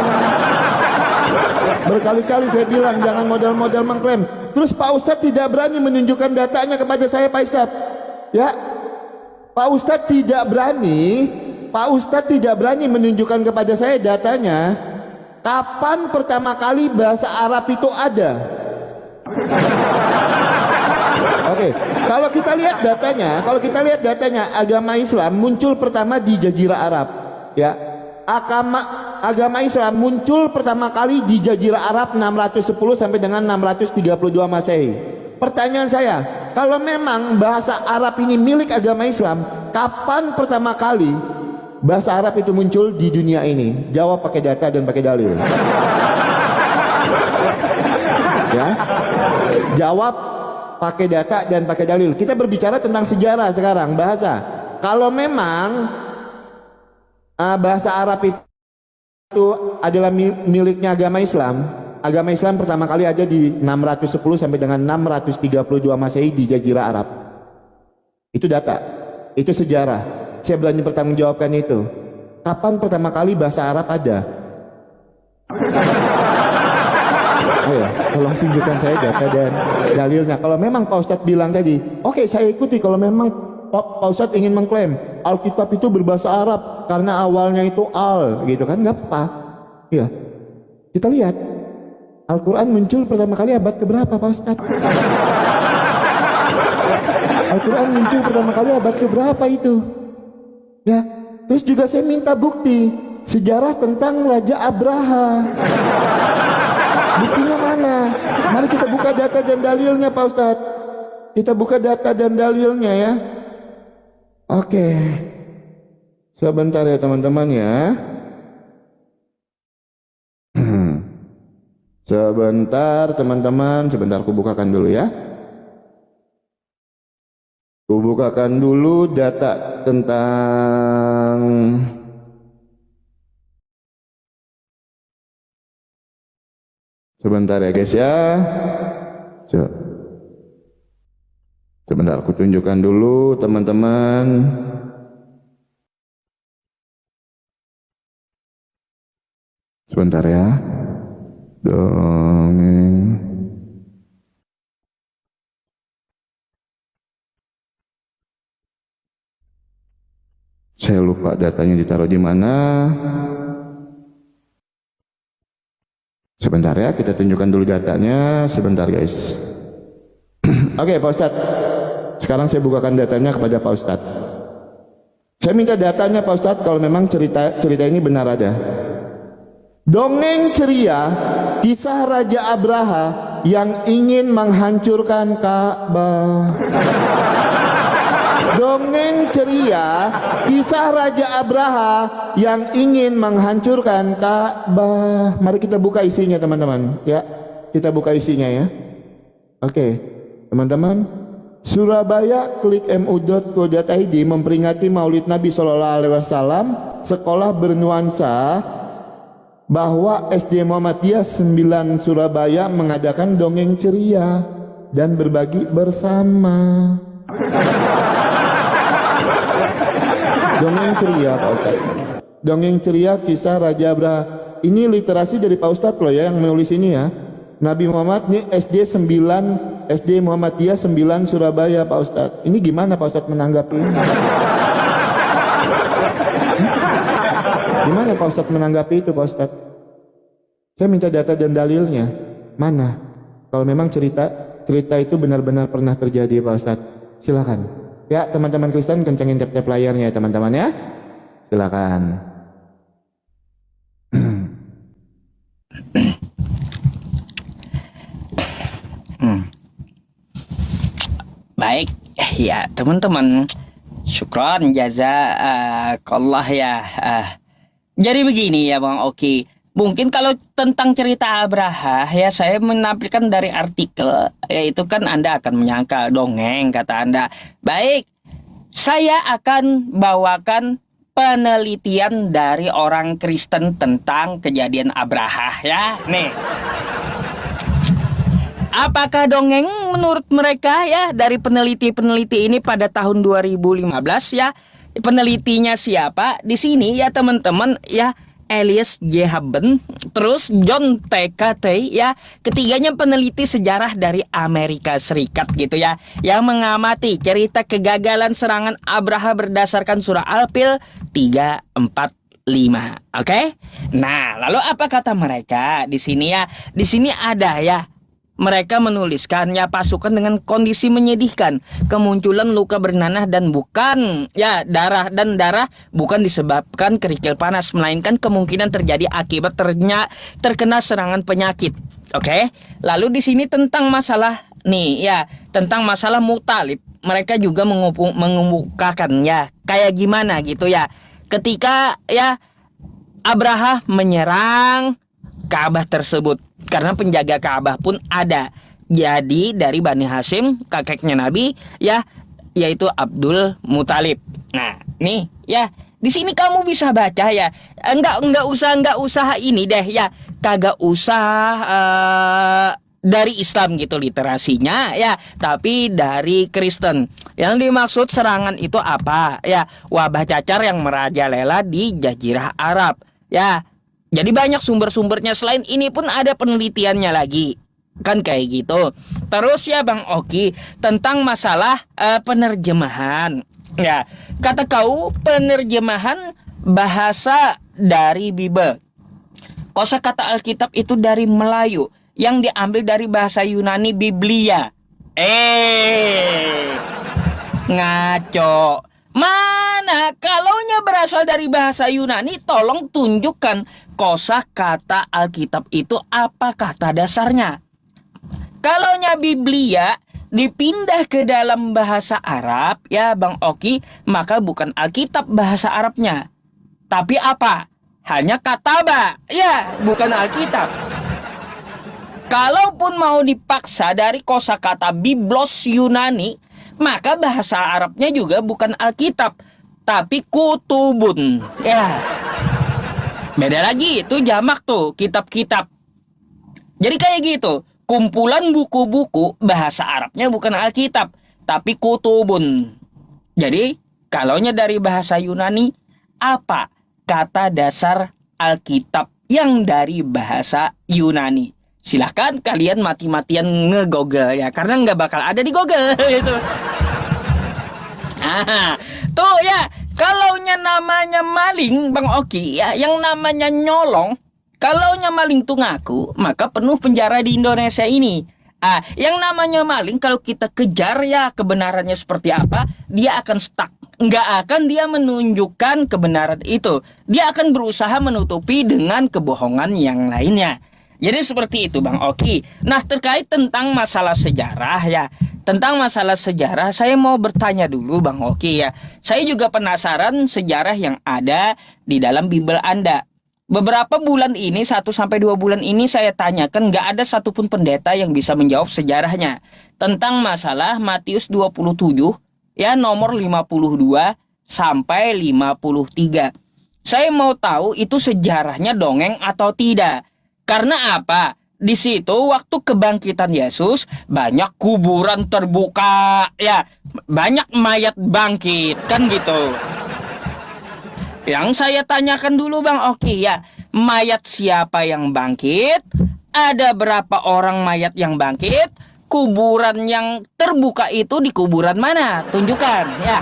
Berkali-kali saya bilang jangan modal-modal mengklaim. Terus Pak Ustadz tidak berani menunjukkan datanya kepada saya Pak Ustadz. Ya, Pak Ustadz tidak berani menunjukkan kepada saya datanya. Kapan pertama kali bahasa Arab itu ada? Oke, kalau kita lihat datanya, agama Islam muncul pertama di Jazirah Arab. Ya, agama Islam muncul pertama kali di Jazirah Arab 610 sampai dengan 632 Masehi. Pertanyaan saya, kalau memang bahasa Arab ini milik agama Islam, kapan pertama kali bahasa Arab itu muncul di dunia ini? Jawab pakai data dan pakai dalil. Ya, jawab pakai data dan pakai dalil. Kita berbicara tentang sejarah sekarang, bahasa. Kalau memang bahasa Arab itu adalah miliknya agama Islam, agama Islam pertama kali ada di 610 sampai dengan 632 Masehi di Jazirah Arab. Itu data, itu sejarah. Saya berani bertanggungjawabkan itu. Kapan pertama kali bahasa Arab ada? Ayo, tolong tunjukkan saya data dan dalilnya. Kalau memang Pak Ustadz bilang tadi, oke, saya ikuti. Kalau memang Pak Ustadz ingin mengklaim Alkitab itu berbahasa Arab karena awalnya itu al, gitu kan, nggak apa-apa. Ya, kita lihat. Al-Quran muncul pertama kali abad keberapa Pak Ustadz? Al-Quran muncul pertama kali abad keberapa itu? Ya, terus juga saya minta bukti sejarah tentang Raja Abraha. Buktinya mana? Mari kita buka data dan dalilnya Pak Ustadz. Kita buka data dan dalilnya ya. Oke. Sebentar ya teman-teman ya. Sebentar teman-teman, sebentar aku bukakan dulu ya. Aku bukakan dulu data tentang sebentar ya guys ya. Sebentar aku tunjukkan dulu teman-teman. Sebentar ya. Dongeng. Saya lupa datanya ditaruh di mana. Sebentar ya, kita tunjukkan dulu datanya. Sebentar guys. Oke Pak Ustadz, sekarang saya bukakan datanya kepada Pak Ustadz. Saya minta datanya Pak Ustadz kalau memang cerita ini benar ada. Dongeng ceria kisah Raja Abraha yang ingin menghancurkan Ka'bah. Dongeng ceria kisah Raja Abraha yang ingin menghancurkan Ka'bah. Mari kita buka isinya teman-teman ya. Kita buka isinya ya. Oke teman-teman, Surabaya klikmu.co.id memperingati Maulid Nabi SAW. Sekolah bernuansa bahwa SD Muhammadiyah 9 Surabaya mengadakan dongeng ceria dan berbagi bersama. Dongeng ceria Pak Ustadz. Dongeng ceria kisah Raja Abraha. Ini literasi dari Pak Ustadz loh ya yang menulis ini ya. Nabi Muhammad ini SD Muhammadiyah 9 Surabaya Pak Ustadz. Ini gimana Pak Ustadz menanggapi ini? Gimana Pak Ustadz menanggapi itu Pak Ustadz? Saya minta data dan dalilnya. Mana? Kalau memang cerita itu benar-benar pernah terjadi Pak Ustadz. Silakan. Ya teman-teman Kristen kencengin tap-tap layarnya ya teman-teman ya. Silakan. Baik, ya teman-teman, syukron jazakallah ya. Jadi begini ya Bang Oki, mungkin kalau tentang cerita Abraha ya saya menampilkan dari artikel, yaitu kan Anda akan menyangka dongeng kata Anda. Baik, saya akan bawakan penelitian dari orang Kristen tentang kejadian Abraha ya. Nih, apakah dongeng menurut mereka ya dari peneliti-peneliti ini pada tahun 2015 ya? Penelitinya siapa? Di sini ya teman-teman ya, Elias J. Haben, terus John T. Katey ya. Ketiganya peneliti sejarah dari Amerika Serikat gitu ya, yang mengamati cerita kegagalan serangan Abraha berdasarkan surah Al-Fil 345. Oke? Nah, lalu apa kata mereka di sini ya? Di sini ada ya, mereka menuliskan ya, pasukan dengan kondisi menyedihkan, kemunculan luka bernanah dan bukan ya darah bukan disebabkan kerikil panas, melainkan kemungkinan terjadi akibat terkena serangan penyakit. Oke? Lalu di sini tentang masalah nih ya, tentang masalah Mutalib, mereka juga mengemukakan ya kayak gimana gitu ya. Ketika ya Abraha menyerang Ka'bah tersebut, karena penjaga Ka'bah pun ada. Jadi dari Bani Hashim, kakeknya Nabi ya, yaitu Abdul Muthalib. Nah, nih ya, di sini kamu bisa baca ya. Enggak usah ini deh ya. Kagak usah dari Islam gitu literasinya ya, tapi dari Kristen. Yang dimaksud serangan itu apa? Ya, wabah cacar yang merajalela di Jazirah Arab. Ya, jadi banyak sumber-sumbernya. Selain ini pun ada penelitiannya lagi. Kan kayak gitu. Terus ya Bang Oki, tentang masalah penerjemahan. Ya, kata kau penerjemahan bahasa dari Bible. Kosakata Alkitab itu dari Melayu, yang diambil dari bahasa Yunani Biblia. Ngaco. Mana kalaunya berasal dari bahasa Yunani, tolong tunjukkan kosakata Alkitab itu apa kata dasarnya. Kalaunya Biblia dipindah ke dalam bahasa Arab ya Bang Oki, maka bukan Alkitab bahasa Arabnya, tapi apa? Hanya kataba. Ya, bukan Alkitab. Kalaupun mau dipaksa dari kosakata Biblos Yunani, maka bahasa Arabnya juga bukan Alkitab, tapi kutubun. Ya, beda lagi, itu jamak tuh, kitab-kitab. Jadi kayak gitu, kumpulan buku-buku bahasa Arabnya bukan Alkitab, tapi kutubun. Jadi, kalaunya dari bahasa Yunani, apa kata dasar Alkitab yang dari bahasa Yunani? Silahkan kalian mati-matian nge-google ya, karena nggak bakal ada di Google gitu. Tuh ya, kalaunya namanya maling Bang Oki ya, yang namanya nyolong, kalaunya maling tuh ngaku, maka penuh penjara di Indonesia ini. Yang namanya maling kalau kita kejar ya kebenarannya seperti apa, dia akan stuck. Nggak akan dia menunjukkan kebenaran itu. Dia akan berusaha menutupi dengan kebohongan yang lainnya. Jadi seperti itu Bang Oki. Nah, terkait tentang masalah sejarah ya, tentang masalah sejarah saya mau bertanya dulu Bang Oki ya. Saya juga penasaran sejarah yang ada di dalam Bible Anda. Beberapa bulan ini, 1-2 bulan ini saya tanyakan, gak ada satupun pendeta yang bisa menjawab sejarahnya. Tentang masalah Matius 27 ya, nomor 52 sampai 53. Saya mau tahu itu sejarahnya dongeng atau tidak. Karena apa? Di situ waktu kebangkitan Yesus banyak kuburan terbuka, ya, banyak mayat bangkit, kan gitu. Yang saya tanyakan dulu Bang Oki ya, mayat siapa yang bangkit? Ada berapa orang mayat yang bangkit? Kuburan yang terbuka itu di kuburan mana? Tunjukkan ya.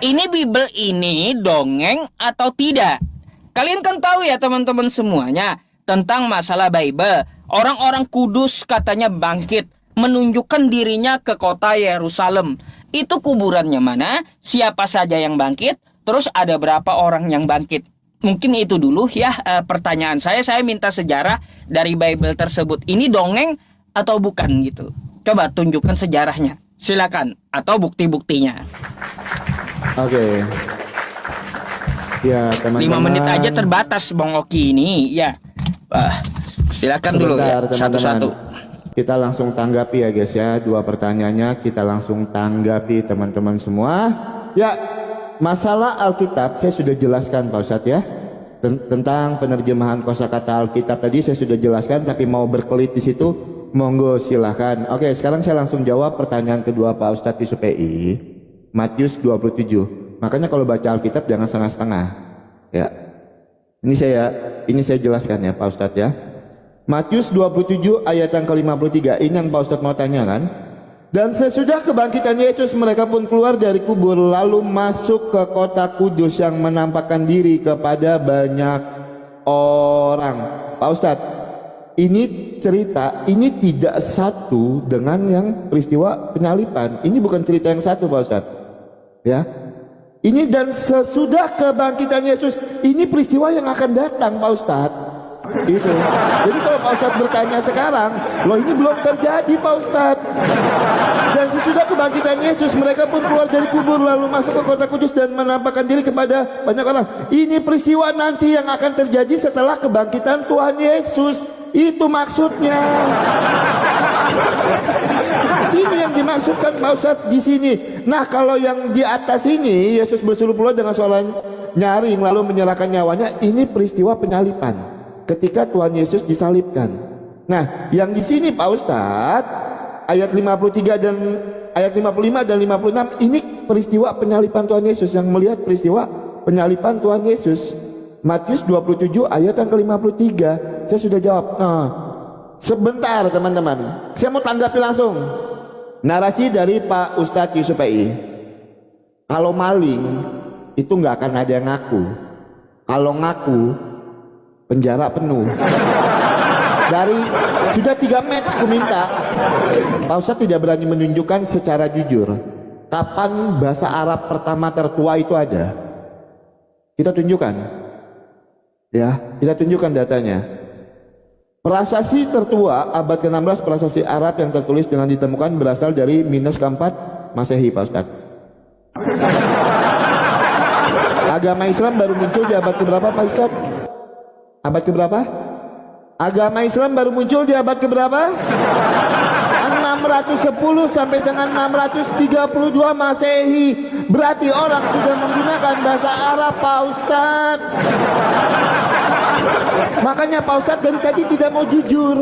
ini Bible ini dongeng atau tidak? Kalian kan tahu ya teman-teman semuanya tentang masalah Bible. Orang-orang kudus katanya bangkit, menunjukkan dirinya ke kota Yerusalem. Itu kuburannya mana? Siapa saja yang bangkit? Terus ada berapa orang yang bangkit? Mungkin itu dulu ya pertanyaan saya. Saya minta sejarah dari Bible tersebut. Ini dongeng atau bukan gitu? Coba tunjukkan sejarahnya. Silakan, atau bukti-buktinya. Oke. Ya, 5 teman-teman. menit aja terbatas Bang Oki ini. Ya. Silakan dulu ya, Sebentar, teman-teman. satu-satu. Kita langsung tanggapi ya guys ya. 2 pertanyaannya kita langsung tanggapi teman-teman semua. Ya, masalah Alkitab saya sudah jelaskan Pak Ustadz ya. Tentang penerjemahan kosakata Alkitab tadi saya sudah jelaskan, tapi mau berkelit di situ monggo silahkan. Oke, sekarang saya langsung jawab pertanyaan kedua Pak Ustadz Yusuf PI. Matius 27. Makanya kalau baca Alkitab jangan setengah-setengah. Ya. Ini saya jelaskan ya Pak Ustadz ya. Matius 27 ayat yang ke-53. Ini yang Pak Ustadz mau tanya kan? Dan sesudah kebangkitan Yesus, mereka pun keluar dari kubur lalu masuk ke kota kudus yang menampakkan diri kepada banyak orang. Pak Ustadz, ini cerita ini tidak satu dengan yang peristiwa penyalipan. Ini bukan cerita yang satu Pak Ustadz. Ya. Ini dan sesudah kebangkitan Yesus, ini peristiwa yang akan datang Pak Ustadz. Itu. Jadi kalau Pak Ustadz bertanya sekarang, loh ini belum terjadi Pak Ustadz. Dan sesudah kebangkitan Yesus, mereka pun keluar dari kubur lalu masuk ke kota kudus dan menampakkan diri kepada banyak orang. Ini peristiwa nanti yang akan terjadi setelah kebangkitan Tuhan Yesus. Itu maksudnya. Ini yang dimaksudkan Pak Ustadz di sini. Nah, kalau yang di atas ini Yesus berseru pula dengan suara nyaring lalu menyerahkan nyawanya, ini peristiwa penyalipan ketika Tuhan Yesus disalibkan. Nah, yang di sini Pak Ustadz ayat 53 dan ayat 55 dan 56 ini peristiwa penyalipan Tuhan Yesus, yang melihat peristiwa penyalipan Tuhan Yesus. Matius 27 ayat yang ke-53. Saya sudah jawab. Nah, sebentar teman-teman, saya mau tanggapi langsung narasi dari Pak Ustadz Yusuf PI. Kalau maling itu nggak akan ada yang ngaku. Kalau ngaku penjara penuh. Dari sudah 3 match ku minta, Pak Ustadz tidak berani menunjukkan secara jujur kapan bahasa Arab pertama tertua itu ada. Kita tunjukkan. Ya, kita tunjukkan datanya. Prasasti tertua abad ke-16, prasasti Arab yang tertulis dengan ditemukan berasal dari minus keempat Masehi Pak Ustadz. Agama Islam baru muncul di abad keberapa Pak Ustadz? Abad keberapa? Agama Islam baru muncul di abad keberapa? 610 sampai dengan 632 Masehi. Berarti orang sudah menggunakan bahasa Arab Pak Ustadz. Makanya Pak Ustadz dari tadi tidak mau jujur.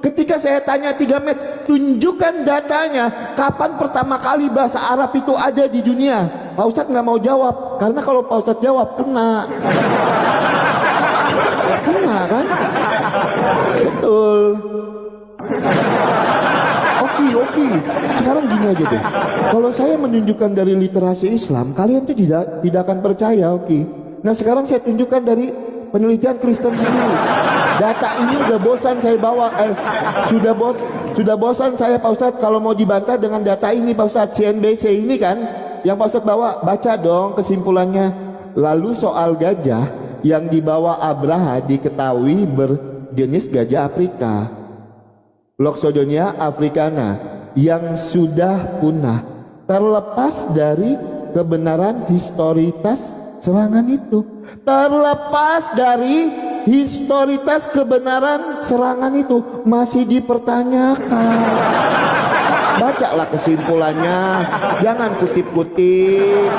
Ketika saya tanya 3 menit, tunjukkan datanya kapan pertama kali bahasa Arab itu ada di dunia. Pak Ustadz nggak mau jawab, karena kalau Pak Ustadz jawab kena kan? Betul. Oke. Sekarang gini aja deh. Kalau saya menunjukkan dari literasi Islam, kalian tuh tidak akan percaya, oke. Nah, sekarang saya tunjukkan dari penelitian Kristen sendiri. Data ini udah bosan saya bawa. Sudah bosan saya Pak Ustadz kalau mau dibantah dengan data ini Pak Ustadz. CNBC ini kan yang Pak Ustadz bawa. Baca dong kesimpulannya. Lalu soal gajah yang dibawa Abraha diketahui berjenis gajah Afrika, Loxodontia africana, yang sudah punah. Terlepas dari kebenaran historitas serangan itu, terlepas dari historitas kebenaran serangan itu masih dipertanyakan. Bacalah kesimpulannya, jangan kutip-kutip.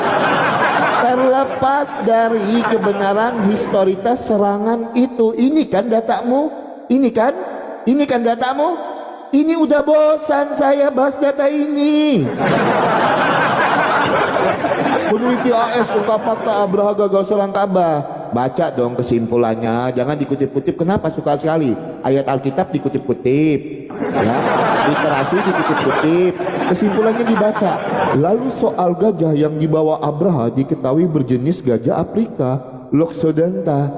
Terlepas dari kebenaran historitas serangan itu, ini kan datamu, ini kan datamu. Ini udah bosan saya bahas data ini. Peneliti AS ungkap fakta Abraha gagal serang Ka'bah. Baca dong kesimpulannya, jangan dikutip-kutip. Kenapa suka sekali ayat Alkitab dikutip-kutip? Ya, literasi dikutip-kutip, kesimpulannya dibaca. Lalu soal gajah yang dibawa Abraha diketahui berjenis gajah Afrika, Loxodonta,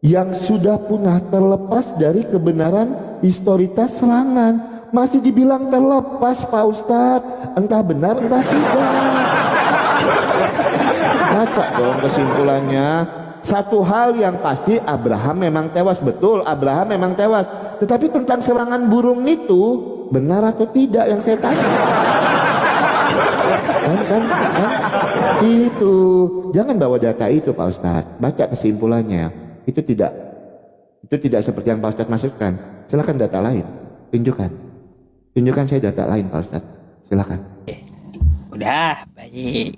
yang sudah punah terlepas dari kebenaran historitas serangan. Masih dibilang terlepas Pak Ustadz, entah benar entah tidak. Baca dong kesimpulannya. Satu hal yang pasti, Abraham memang tewas. Betul, Abraham memang tewas. Tetapi tentang serangan burung itu, benar atau tidak yang saya tanya? Kan? Itu. Jangan bawa data itu Pak Ustadz. Baca kesimpulannya. Itu tidak seperti yang Pak Ustadz masukkan. Silakan data lain. Tunjukkan saya data lain Pak Ustadz. Silakan. Udah, baik.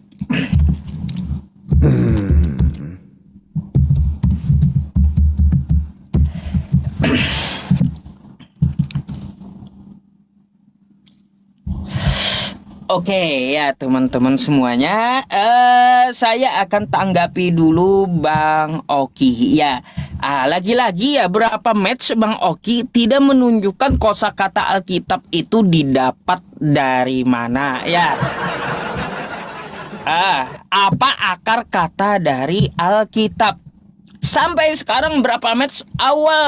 Oke ya teman-teman semuanya, saya akan tanggapi dulu Bang Oki ya. Lagi-lagi ya, berapa match Bang Oki tidak menunjukkan kosakata Alkitab itu didapat dari mana ya. Apa akar kata dari Alkitab? Sampai sekarang berapa match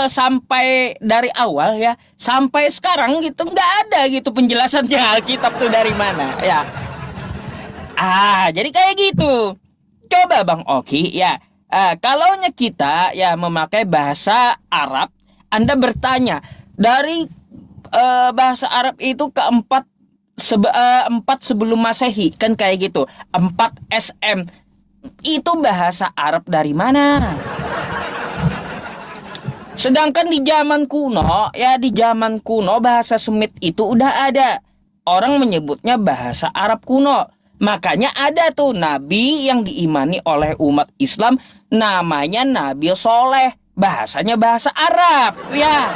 sampai dari awal ya sampai sekarang gitu nggak ada gitu penjelasannya Alkitab tuh dari mana ya. Jadi kayak gitu. Coba Bang Oki ya, kalaunya kita ya memakai bahasa Arab, Anda bertanya dari bahasa Arab itu keempat 4 sebelum Masehi kan kayak gitu, 4 SM itu bahasa Arab dari mana? Sedangkan di zaman kuno, ya di zaman kuno bahasa Semit itu udah ada. Orang menyebutnya bahasa Arab kuno. Makanya ada tuh nabi yang diimani oleh umat Islam namanya Nabi Soleh. Bahasanya bahasa Arab, ya.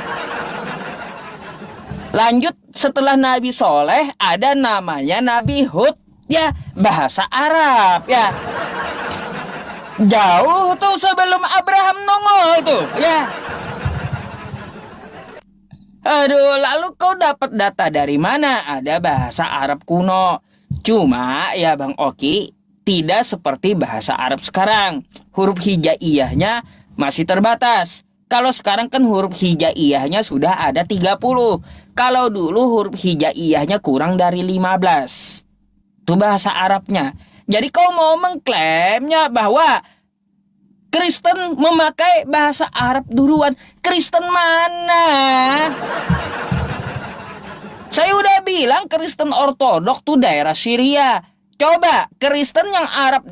Lanjut setelah Nabi Soleh ada namanya Nabi Hud, ya bahasa Arab, ya. Jauh tuh sebelum Abraham nongol tuh, ya. Aduh, lalu kau dapat data dari mana? Ada bahasa Arab kuno. Cuma ya Bang Oki, tidak seperti bahasa Arab sekarang. Huruf hijaiyahnya masih terbatas. Kalau sekarang kan huruf hijaiyahnya sudah ada 30. Kalau dulu huruf hijaiyahnya kurang dari 15. Itu bahasa Arabnya. Jadi kau mau mengklaimnya bahwa Kristen memakai bahasa Arab duluan. Kristen mana? Saya udah bilang Kristen Ortodok tuh daerah Syria. Coba Kristen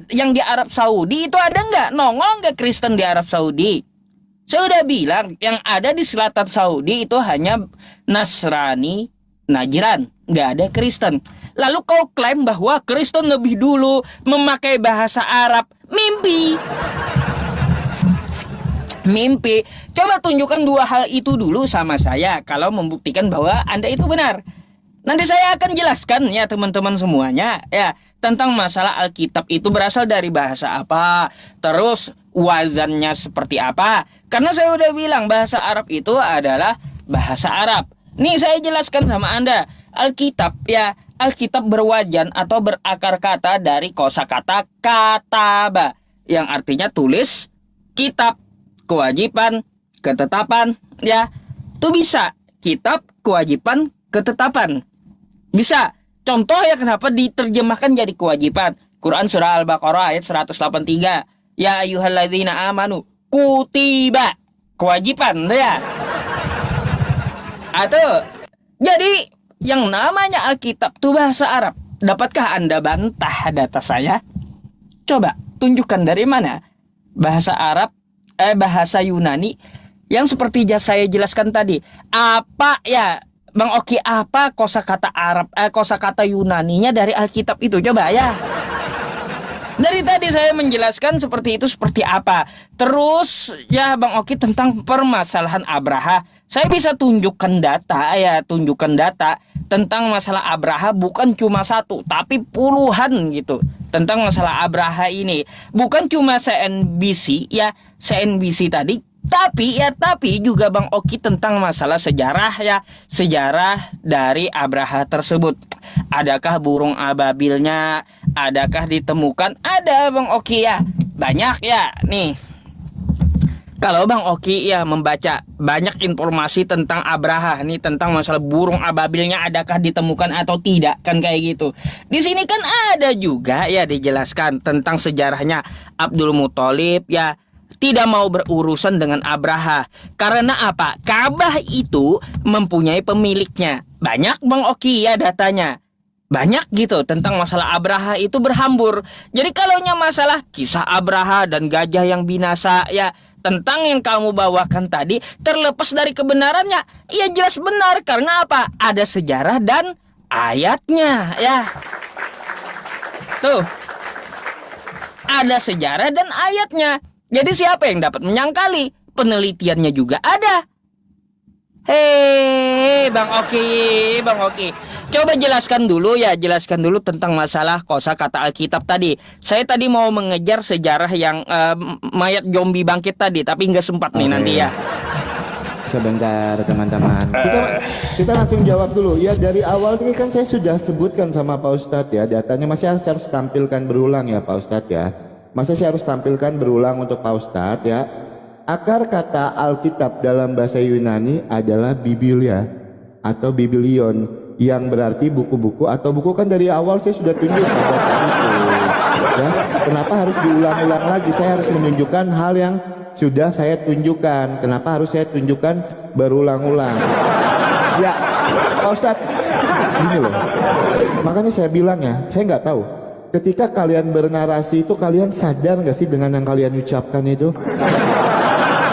yang di Arab Saudi itu ada nggak? Nongol nggak Kristen di Arab Saudi? Saya udah bilang yang ada di selatan Saudi itu hanya Nasrani, Najran, nggak ada Kristen. Lalu kau klaim bahwa Kristen lebih dulu memakai bahasa Arab. Mimpi. Coba tunjukkan 2 hal itu dulu sama saya kalau membuktikan bahwa Anda itu benar. Nanti saya akan jelaskan ya teman-teman semuanya ya tentang masalah Alkitab itu berasal dari bahasa apa, terus wazannya seperti apa. Karena saya udah bilang bahasa Arab itu adalah bahasa Arab. Nih saya jelaskan sama Anda. Alkitab berwajan atau berakar kata dari kosakata kataba yang artinya tulis, kitab, kewajiban, ketetapan, ya. Itu bisa kitab, kewajiban, ketetapan. Bisa. Contoh ya kenapa diterjemahkan jadi kewajiban. Quran surah Al-Baqarah ayat 183. Ya ayyuhalladzina amanu kutiba. Kewajiban, ya. Atau jadi yang namanya Alkitab itu bahasa Arab. Dapatkah Anda bantah data saya? Coba tunjukkan dari mana bahasa Arab, bahasa Yunani yang seperti saya jelaskan tadi. Apa ya Bang Oki, apa kosakata Arab, kosakata Yunaninya dari Alkitab itu? Coba ya. Dari tadi saya menjelaskan seperti itu seperti apa. Terus ya Bang Oki tentang permasalahan Abraha. Saya bisa tunjukkan data tentang masalah Abraha, bukan cuma 1 tapi puluhan gitu. Tentang masalah Abraha ini bukan cuma CNBC ya, CNBC tadi Tapi juga Bang Oki tentang masalah sejarah ya, sejarah dari Abraha tersebut. Adakah burung ababilnya? Adakah ditemukan? Ada Bang Oki ya. Banyak ya nih. Kalau Bang Oki ya membaca banyak informasi tentang Abraha nih, tentang masalah burung ababilnya adakah ditemukan atau tidak, kan kayak gitu. Di sini kan ada juga ya dijelaskan tentang sejarahnya Abdul Muthalib ya tidak mau berurusan dengan Abraha. Karena apa? Ka'bah itu mempunyai pemiliknya. Banyak Bang Oki ya datanya. Banyak gitu tentang masalah Abraha itu berhambur. Jadi kalaunya masalah kisah Abraha dan gajah yang binasa ya, tentang yang kamu bawakan tadi terlepas dari kebenarannya, ya jelas benar. Karena apa? Ada sejarah dan ayatnya ya. Tuh, ada sejarah dan ayatnya. Jadi siapa yang dapat menyangkali? Penelitiannya juga ada. Hei Bang Oki, coba jelaskan dulu tentang masalah kosakata Alkitab tadi. Saya tadi mau mengejar sejarah yang mayat zombie bangkit tadi, tapi nggak sempat nih nanti ya. Sebentar teman-teman, kita langsung jawab dulu ya. Dari awal ini kan saya sudah sebutkan sama Pak Ustadz ya, datanya masih harus tampilkan berulang ya Pak Ustadz ya. Masa saya harus tampilkan berulang untuk Pak Ustadz ya. Akar kata Alkitab dalam bahasa Yunani adalah Biblia atau Biblion, yang berarti buku-buku atau buku. Kan dari awal saya sudah tunjukkan data itu ya. Kenapa harus diulang-ulang lagi? Saya harus menunjukkan hal yang sudah saya tunjukkan. Kenapa harus saya tunjukkan berulang-ulang? Ya Pak Ustadz, gini loh, makanya saya bilang ya, saya nggak tahu ketika kalian bernarasi itu kalian sadar nggak sih dengan yang kalian ucapkan itu?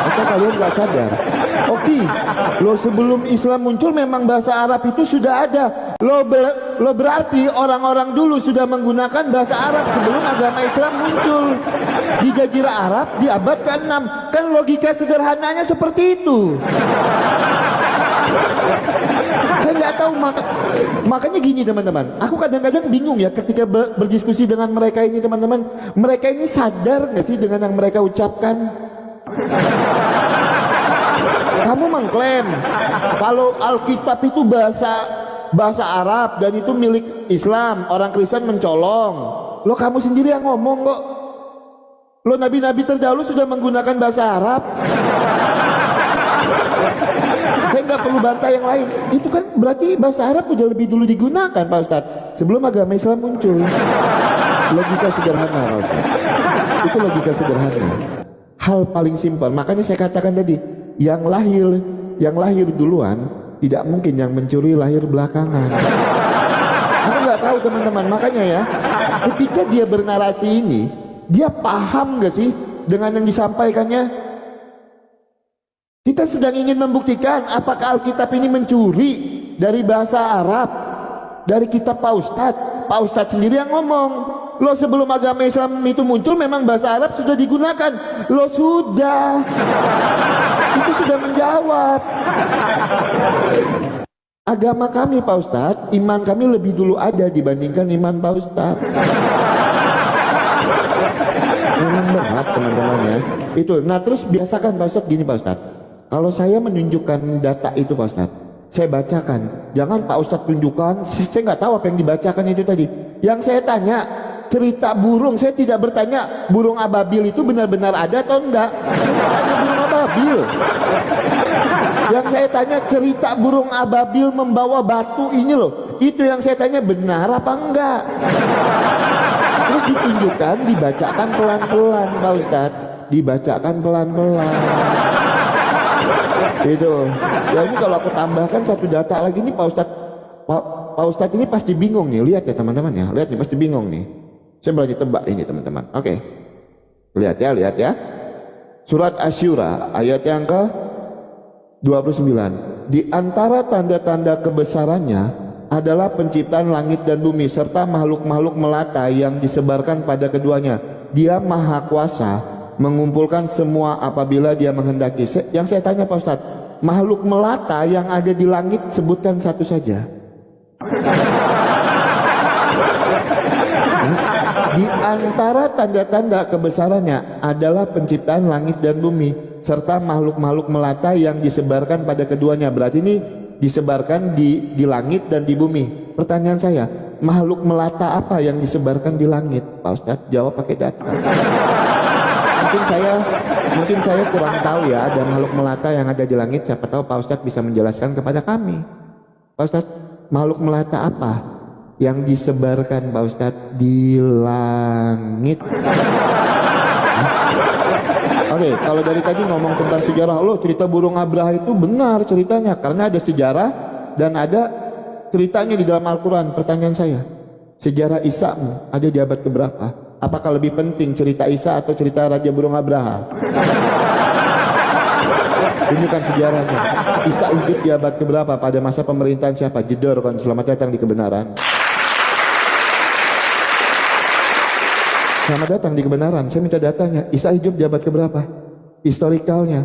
Atau kalian nggak sadar? Oke, lo sebelum Islam muncul memang bahasa Arab itu sudah ada. Lo berarti orang-orang dulu sudah menggunakan bahasa Arab sebelum agama Islam muncul di Jazirah Arab di abad ke-6. Kan logika sederhananya seperti itu. Saya nggak tahu, makanya gini teman-teman, aku kadang-kadang bingung ya ketika berdiskusi dengan mereka ini teman-teman. Mereka ini sadar nggak sih dengan yang mereka ucapkan? Kamu mengklaim kalau Alkitab itu bahasa Arab dan itu milik Islam, orang Kristen mencolong. Lo kamu sendiri yang ngomong kok. Lo nabi-nabi terdahulu sudah menggunakan bahasa Arab. Saya nggak perlu bantah yang lain. Itu kan berarti bahasa Arab udah lebih dulu digunakan Pak Ustadz, sebelum agama Islam muncul. Logika sederhana Pak Ustadz. Itu logika sederhana. Hal paling simpel. Makanya saya katakan tadi, yang lahir duluan tidak mungkin yang mencuri lahir belakangan. Aku nggak tahu teman-teman. Makanya ya, ketika dia bernarasi ini, dia paham nggak sih dengan yang disampaikannya? Kita sedang ingin membuktikan apakah Alkitab ini mencuri dari bahasa Arab, dari kitab Pak Ustadz. Pak Ustadz sendiri yang ngomong, lo sebelum agama Islam itu muncul memang bahasa Arab sudah digunakan. Lo sudah, itu sudah menjawab. Agama kami Pak Ustadz, iman kami lebih dulu ada dibandingkan iman Pak Ustadz. Memang berat teman-teman ya. Itu. Nah terus biasakan Pak Ustadz gini Pak Ustadz, kalau saya menunjukkan data itu Pak Ustadz, saya bacakan. Jangan Pak Ustadz tunjukkan, saya nggak tahu apa yang dibacakan itu tadi. Yang saya tanya cerita burung, saya tidak bertanya burung ababil itu benar-benar ada atau enggak. Saya tidak tanya burung ababil. Yang saya tanya cerita burung ababil membawa batu ini loh. Itu yang saya tanya benar apa enggak. Terus ditunjukkan, dibacakan pelan-pelan Pak Ustadz. Dibacakan pelan-pelan. Itu. Ya ini kalau aku tambahkan satu data lagi nih Pak Ustadz ini pasti bingung nih. Lihat ya teman-teman ya. Lihat nih pasti bingung nih. Saya berani tebak ini teman-teman. Oke. Lihat ya. Surat Asy-Syura ayat yang ke 29. Di antara tanda-tanda kebesarannya adalah penciptaan langit dan bumi serta makhluk-makhluk melata yang disebarkan pada keduanya. Dia maha kuasa mengumpulkan semua apabila dia menghendaki. Yang saya tanya Pak Ustadz, makhluk melata yang ada di langit sebutkan satu saja. Di antara tanda-tanda kebesarannya adalah penciptaan langit dan bumi serta makhluk-makhluk melata yang disebarkan pada keduanya. Berarti ini disebarkan di langit dan di bumi. Pertanyaan saya, makhluk melata apa yang disebarkan di langit? Pak Ustadz jawab pakai data. Mungkin saya kurang tahu ya, ada makhluk melata yang ada di langit. Siapa tahu Pak Ustadz bisa menjelaskan kepada kami. Pak Ustadz, makhluk melata apa yang disebarkan Pak Ustadz di langit? Oke, kalau dari tadi ngomong tentang sejarah, cerita burung Abraha itu benar ceritanya, karena ada sejarah dan ada ceritanya di dalam Al-Quran. Pertanyaan saya, sejarah Isa ada di abad keberapa? Apakah lebih penting cerita Isa atau cerita Raja Burung Abraha? Tunjukkan sejarahnya. Isa hidup di abad keberapa? Pada masa pemerintahan siapa? Jedor kan, selamat datang di kebenaran. Selamat datang di kebenaran. Saya minta datanya. Isa hidup di abad keberapa? Historikalnya.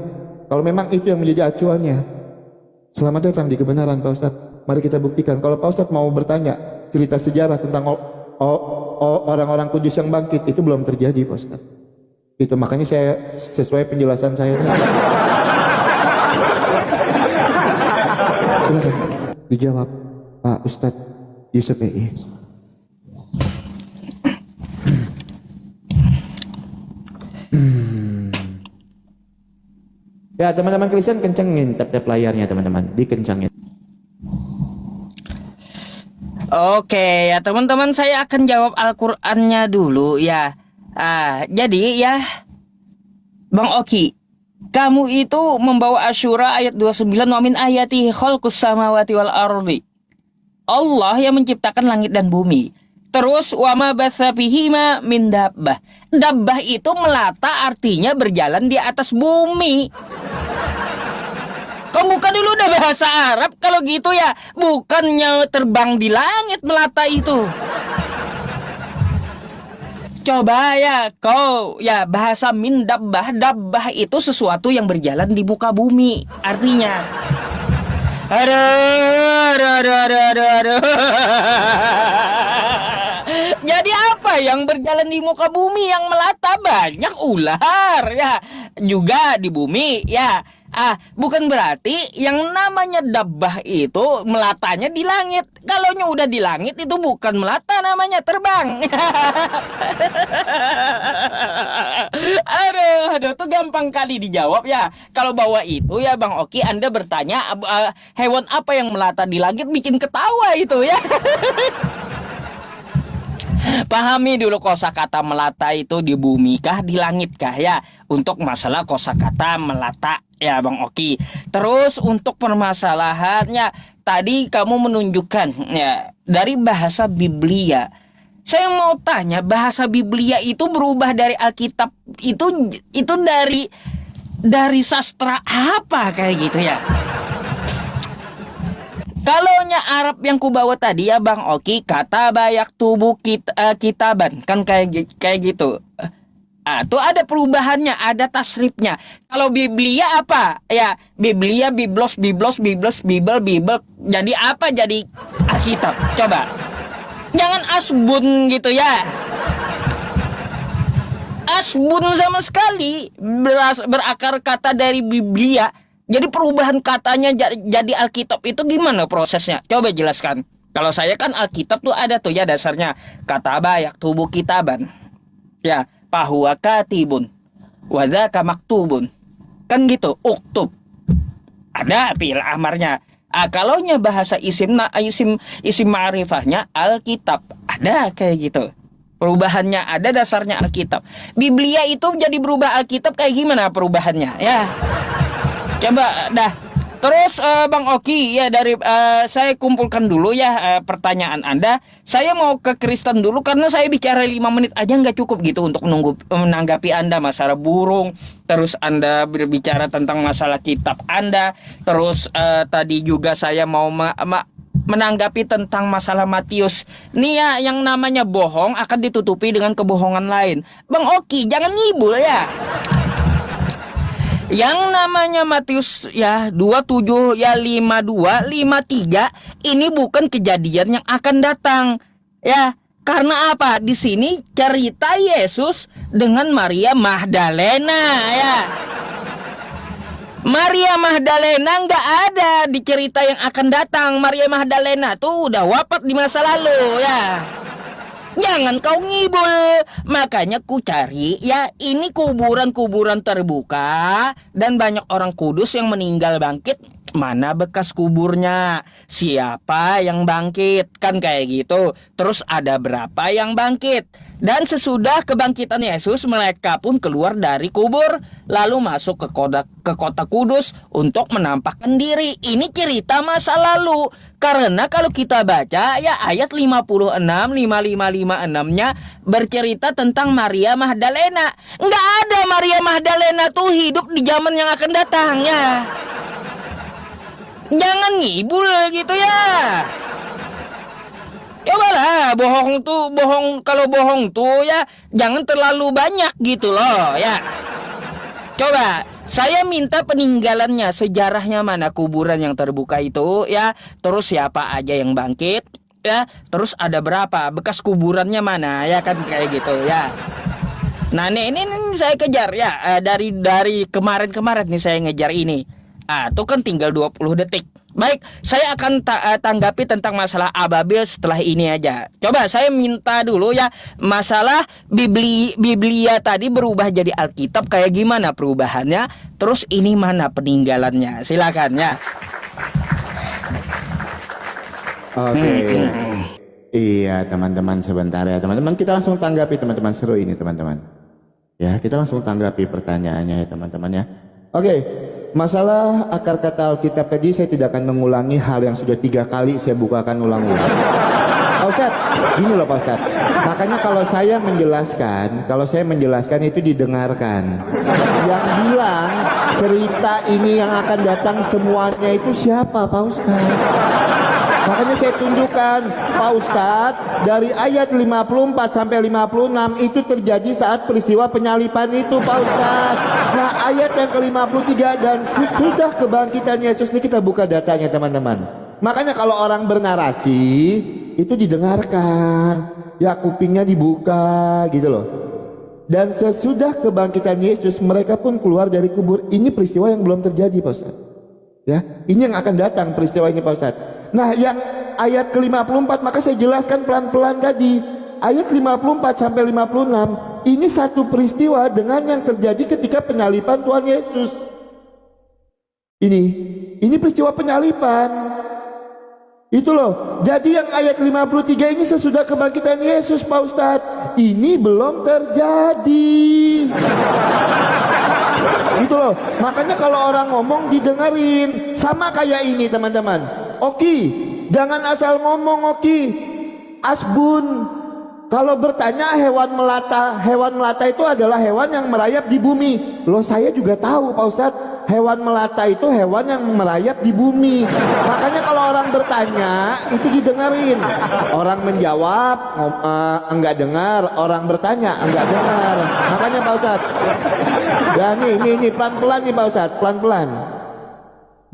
Kalau memang itu yang menjadi acuannya. Selamat datang di kebenaran Pak Ustadz. Mari kita buktikan. Kalau Pak Ustadz mau bertanya cerita sejarah tentang orang-orang Kudus yang bangkit, itu belum terjadi Pak Ustadz. Itu makanya saya sesuai penjelasan saya tadi. Silakan dijawab Pak Ustadz Yusuf PI. Ya teman-teman Kristen, kencengin tap-tap layarnya teman-teman, dikencangin. Oke ya teman-teman, saya akan jawab Al-Qur'annya dulu ya. Jadi ya Bang Oki, kamu itu membawa Asyura ayat 29, wa min ayati khalqus samawati wal ardi. Allah yang menciptakan langit dan bumi. Terus wa ma batsa fihima min dabbah. Dabbah itu melata, artinya berjalan di atas bumi. Kau buka dulu udah bahasa Arab kalau gitu ya. Bukannya terbang di langit melata itu. Coba ya kau ya bahasa min dabbah. Dabbah itu sesuatu yang berjalan di muka bumi. Artinya aduh. Jadi apa yang berjalan di muka bumi yang melata? Banyak ular ya. Juga di bumi ya. Bukan berarti yang namanya dabbah itu melatanya di langit. Kalau udah di langit itu bukan melata, namanya terbang. Aduh, tuh gampang kali dijawab ya. Kalau bawa itu ya Bang Oki, Anda bertanya hewan apa yang melata di langit, bikin ketawa itu ya. Pahami dulu kosakata melata itu di bumi kah, di langit kah ya. Untuk masalah kosakata melata ya Bang Oki. Terus untuk permasalahannya tadi kamu menunjukkan ya dari bahasa Biblia. Saya mau tanya, bahasa Biblia itu berubah dari Alkitab itu dari sastra apa kayak gitu ya? Kalaunya Arab yang kubawa tadi ya Bang Oki, kata bayak tubuh kitaban kan kayak gitu. Tuh ada perubahannya, ada tasrifnya. Kalau Biblia apa? Ya, Biblia, Biblos, Bibel. Jadi apa? Jadi Alkitab. Coba. Jangan asbun gitu ya. Asbun sama sekali berakar kata dari Biblia. Jadi perubahan katanya jadi Alkitab itu gimana prosesnya? Coba jelaskan. Kalau saya kan Alkitab tuh ada tuh ya dasarnya kataba yaktubu kitaban. Ya, fahuwa katibun wa dzaka maktubun. Kan gitu, uktub. Ada fi'il amarnya. Kalaunya bahasa isim ma'rifahnya Alkitab. Ada kayak gitu. Perubahannya ada, dasarnya Alkitab. Biblia itu jadi berubah Alkitab kayak gimana perubahannya? Ya. Coba dah. Terus Bang Oki ya dari saya kumpulkan dulu ya pertanyaan Anda. Saya mau ke Kristen dulu karena saya bicara 5 menit aja nggak cukup gitu untuk menanggapi Anda masalah burung. Terus Anda berbicara tentang masalah kitab Anda. Terus tadi juga saya mau menanggapi tentang masalah Matius. Nih ya, yang namanya bohong akan ditutupi dengan kebohongan lain. Bang Oki jangan ngibul ya. Yang namanya Matius ya 27 ya 52 53 ini bukan kejadian yang akan datang ya, karena apa? Di sini cerita Yesus dengan Maria Magdalena ya. Maria Magdalena nggak ada di cerita yang akan datang. Maria Magdalena tuh udah wafat di masa lalu ya. Jangan kau ngibul. Makanya ku cari ya, ini kuburan-kuburan terbuka dan banyak orang kudus yang meninggal bangkit. Mana bekas kuburnya? Siapa yang bangkit? Kan kayak gitu. Terus ada berapa yang bangkit? Dan sesudah kebangkitan Yesus, mereka pun keluar dari kubur lalu masuk ke kota Kudus untuk menampakkan diri. Ini cerita masa lalu. Karena kalau kita baca ya ayat 56, 5556-nya bercerita tentang Maria Magdalena. Nggak ada Maria Magdalena tuh hidup di zaman yang akan datang ya. Jangan ngibul gitu ya. Cobalah kalau bohong tuh ya jangan terlalu banyak gitu loh ya. Coba saya minta peninggalannya, sejarahnya mana kuburan yang terbuka itu ya. Terus siapa aja yang bangkit ya. Terus ada berapa, bekas kuburannya mana ya, kan kayak gitu ya. Nah ini saya kejar ya, dari kemarin nih saya ngejar ini. Itu kan tinggal 20 detik. Baik, saya akan tanggapi tentang masalah ababil setelah ini aja. Coba saya minta dulu ya, masalah Biblia tadi berubah jadi Alkitab kayak gimana perubahannya? Terus ini mana peninggalannya? Silakan ya. Oke. Iya teman-teman, sebentar ya teman-teman, kita langsung tanggapi teman-teman, seru ini teman-teman. Ya, kita langsung tanggapi pertanyaannya ya teman-teman ya. Oke. Masalah akar kata Alkitab tadi saya tidak akan mengulangi hal yang sudah 3 kali saya bukakan ulang-ulang. Pak Ustadz, gini loh Pak Ustadz. Makanya kalau saya menjelaskan itu didengarkan. Yang bilang cerita ini yang akan datang semuanya itu siapa Pak Ustadz? Makanya saya tunjukkan Pak Ustadz, dari ayat 54 sampai 56 itu terjadi saat peristiwa penyalipan itu Pak Ustadz. Nah ayat yang ke-53 dan sesudah kebangkitan Yesus, ini kita buka datanya teman-teman. Makanya kalau orang bernarasi itu didengarkan, ya kupingnya dibuka gitu loh. Dan sesudah kebangkitan Yesus mereka pun keluar dari kubur. Ini peristiwa yang belum terjadi Pak Ustadz. Ya, ini yang akan datang peristiwa ini Pak Ustadz. Nah yang ayat ke-54 maka saya jelaskan pelan-pelan tadi. Ayat 54 sampai 56 ini satu peristiwa dengan yang terjadi ketika penyalipan Tuhan Yesus. Ini peristiwa penyalipan. Itu loh. Jadi yang ayat 53 ini sesudah kebangkitan Yesus Pak Ustadz. Ini belum terjadi. Gitu loh. Makanya kalau orang ngomong didengerin. Sama kayak ini teman-teman. Oki, jangan asal ngomong Oki. Asbun. Kalau bertanya hewan melata itu adalah hewan yang merayap di bumi. Loh saya juga tahu Pak Ustadz, hewan melata itu hewan yang merayap di bumi. Makanya kalau orang bertanya itu didengerin. Orang menjawab enggak dengar, orang bertanya enggak dengar. Makanya Pak Ustadz, ya ini pelan-pelan nih Pak Ustadz, pelan-pelan.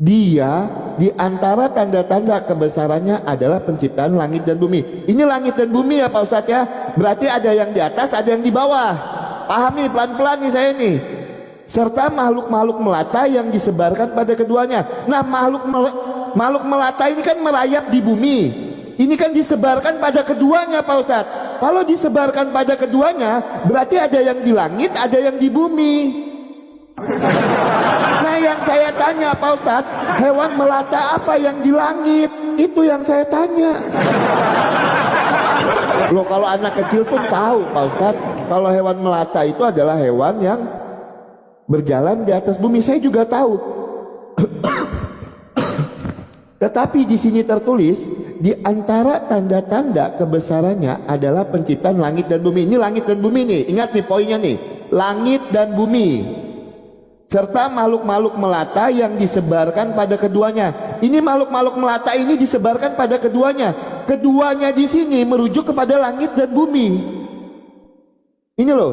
Dia di antara tanda-tanda kebesarannya adalah penciptaan langit dan bumi. Ini langit dan bumi ya Pak Ustadz ya. Berarti ada yang di atas, ada yang di bawah. Pahami pelan-pelan nih saya nih. Serta makhluk-makhluk melata yang disebarkan pada keduanya. Nah makhluk melata ini kan merayap di bumi. Ini kan disebarkan pada keduanya Pak Ustadz. Kalau disebarkan pada keduanya berarti ada yang di langit, ada yang di bumi. Nah yang saya tanya Pak Ustadz, hewan melata apa yang di langit? Itu yang saya tanya. Loh kalau anak kecil pun tahu Pak Ustadz, kalau hewan melata itu adalah hewan yang berjalan di atas bumi. Saya juga tahu. Tetapi di sini tertulis, di antara tanda-tanda kebesarannya adalah penciptaan langit dan bumi. Ini langit dan bumi nih, ingat nih poinnya nih. Langit dan bumi. Serta makhluk-makhluk melata yang disebarkan pada keduanya. Ini makhluk-makhluk melata ini disebarkan pada keduanya. Keduanya di sini merujuk kepada langit dan bumi. Ini loh,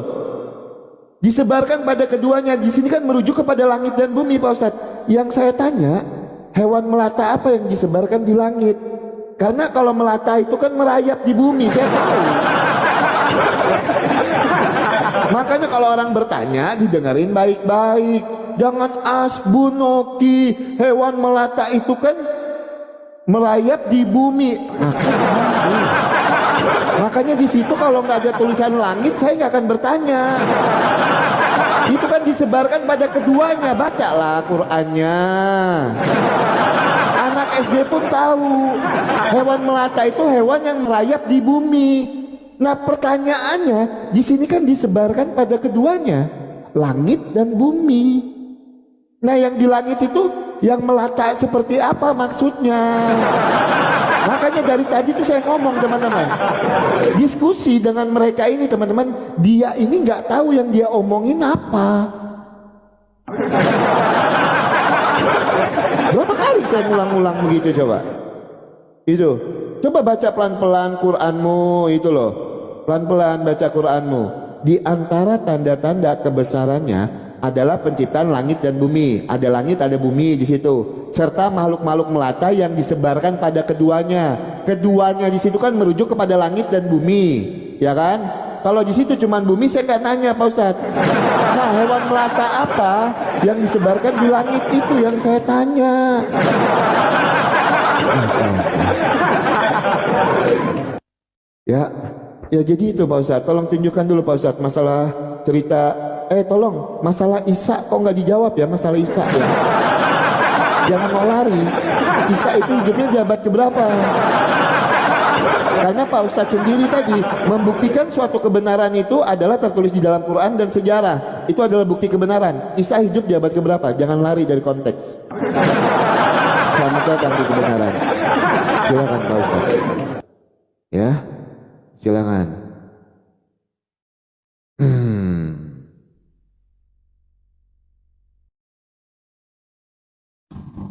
disebarkan pada keduanya. Di sini kan merujuk kepada langit dan bumi Pak Ustadz. Yang saya tanya, hewan melata apa yang disebarkan di langit? Karena kalau melata itu kan merayap di bumi, saya tahu. Makanya kalau orang bertanya didengerin baik-baik. Jangan asbunoki. Hewan melata itu kan merayap di bumi. Makanya di situ kalau nggak ada tulisan langit, saya nggak akan bertanya. Itu kan disebarkan pada keduanya. Bacalah Qur'annya. Anak SD pun tahu hewan melata itu hewan yang merayap di bumi. Nah pertanyaannya, di sini kan disebarkan pada keduanya, langit dan bumi. Nah yang di langit itu yang melata seperti apa maksudnya? Makanya dari tadi tuh saya ngomong teman-teman, diskusi dengan mereka ini teman-teman, dia ini nggak tahu yang dia omongin apa. Berapa kali saya ngulang-ngulang begitu coba? Itu, coba baca pelan-pelan Qur'anmu itu loh, pelan-pelan baca Qur'anmu. Di antara tanda-tanda kebesarannya adalah penciptaan langit dan bumi. Ada langit, ada bumi di situ, serta makhluk-makhluk melata yang disebarkan pada keduanya. Keduanya di situ kan merujuk kepada langit dan bumi, ya kan? Kalau di situ cuma bumi, saya nggak nanya Pak Ustadz. Nah hewan melata apa yang disebarkan di langit itu yang saya tanya. Ya, ya jadi itu Pak Ustadz. Tolong tunjukkan dulu Pak Ustadz masalah cerita. Tolong masalah Isa kok nggak dijawab ya, masalah Isa ya. Jangan mau lari. Isa itu hidupnya jabat keberapa? Karena Pak Ustadz sendiri tadi membuktikan suatu kebenaran itu adalah tertulis di dalam Quran dan sejarah. Itu adalah bukti kebenaran. Isa hidup jabat keberapa? Jangan lari dari konteks. Selamat datang di kebenaran. Silakan Pak Ustadz. Ya, silakan.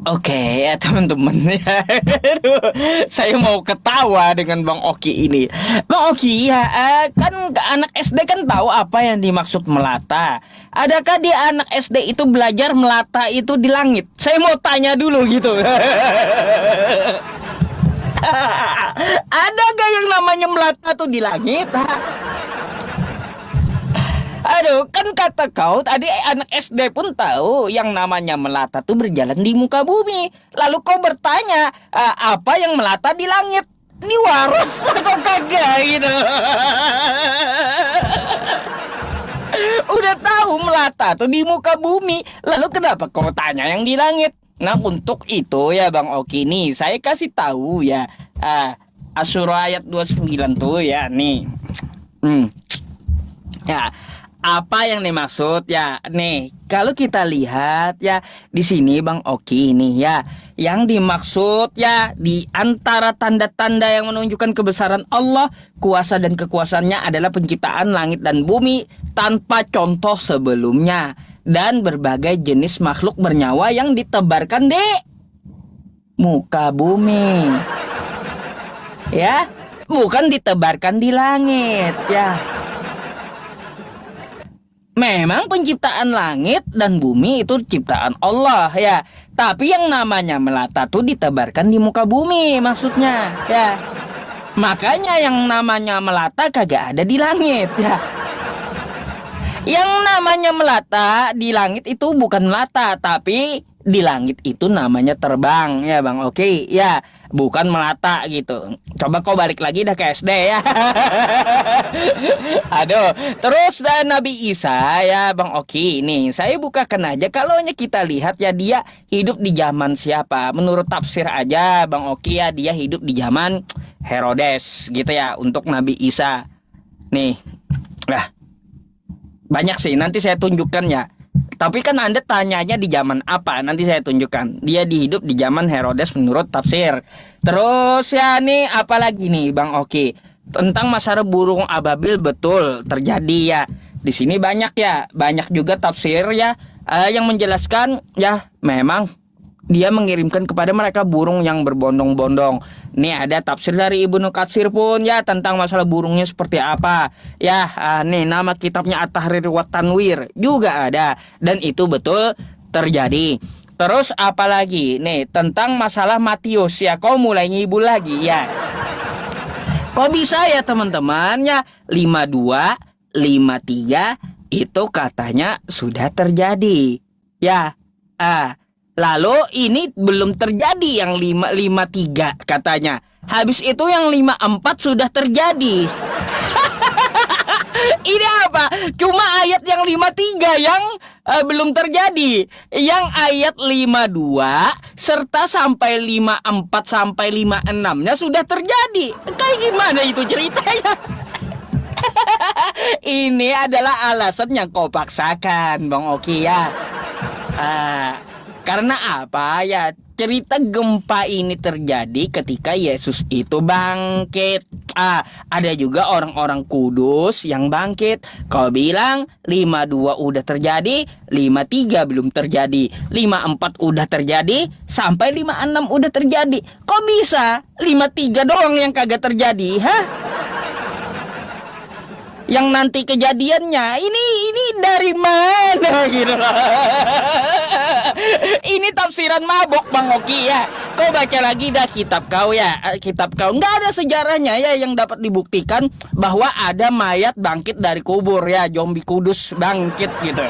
Oke ya teman-teman ya. Aduh, saya mau ketawa dengan Bang Oki ini. Bang Oki ya, kan anak SD kan tahu apa yang dimaksud melata. Adakah di anak SD itu belajar melata itu di langit? Saya mau tanya dulu gitu. Adakah yang namanya melata tuh di langit? Aduh, kan kata kau tadi anak SD pun tahu yang namanya melata tuh berjalan di muka bumi. Lalu kau bertanya, apa yang melata di langit? Ini waras atau kagak gitu? Udah tahu melata tuh di muka bumi, lalu kenapa kau tanya yang di langit? Nah untuk itu ya Bang Oki nih, saya kasih tahu ya, Asyura ayat 29 tuh ya nih. Ya, apa yang dimaksud ya nih, kalau kita lihat ya di sini Bang Oki ini ya, yang dimaksud ya di antara tanda-tanda yang menunjukkan kebesaran Allah, kuasa dan kekuasaannya adalah penciptaan langit dan bumi tanpa contoh sebelumnya, dan berbagai jenis makhluk bernyawa yang ditebarkan di muka bumi ya, bukan ditebarkan di langit ya. Memang penciptaan langit dan bumi itu ciptaan Allah ya, tapi yang namanya melata tuh ditebarkan di muka bumi maksudnya ya. Makanya yang namanya melata kagak ada di langit ya. Yang namanya melata di langit itu bukan melata, tapi di langit itu namanya terbang ya Bang Oki ya, bukan melata gitu. Coba kau balik lagi dah ke SD ya. Aduh, terus Nabi Isa ya Bang Oki nih, saya bukakan aja kalau kita lihat ya, dia hidup di zaman siapa? Menurut tafsir aja Bang Oki ya, dia hidup di zaman Herodes gitu ya untuk Nabi Isa. Nih, banyak sih, nanti saya tunjukkan ya. Tapi kan Anda tanyanya di zaman apa? Nanti saya tunjukkan. Dia hidup di zaman Herodes menurut tafsir. Terus ya nih, apalagi nih Bang Oki, tentang masalah burung ababil betul terjadi ya. Di sini banyak ya, banyak juga tafsir ya yang menjelaskan ya, memang dia mengirimkan kepada mereka burung yang berbondong-bondong. Nih ada tafsir dari Ibnu Katsir pun ya tentang masalah burungnya seperti apa. Ya, nih nama kitabnya At-Tahrir wa Tanwir juga ada, dan itu betul terjadi. Terus apalagi nih tentang masalah Matius ya, kau mulai ngibul lagi ya. Kok bisa ya teman-teman ya, 52, 53 itu katanya sudah terjadi. Ya, lalu ini belum terjadi yang 553 katanya. Habis itu yang 54 sudah terjadi. Ini apa? Cuma ayat yang 53 yang belum terjadi. Yang ayat 52 serta sampai 54 sampai 56-nya sudah terjadi. Kayak gimana itu ceritanya? Ini adalah alasan yang kau paksakan, Bang Oki ya. Karena apa ya? Cerita gempa ini terjadi ketika Yesus itu bangkit. Ada juga orang-orang kudus yang bangkit. Kau bilang 52 udah terjadi, 53 belum terjadi, 54 udah terjadi, sampai 56 udah terjadi. Kok bisa 53 doang yang kagak terjadi, hah? Yang nanti kejadiannya ini dari mana gitu loh. Ini tafsiran mabok, Bang Oki ya. Kau baca lagi dah kitab kau ya, kitab kau. Nggak ada sejarahnya ya yang dapat dibuktikan bahwa ada mayat bangkit dari kubur ya, zombie kudus bangkit gitu.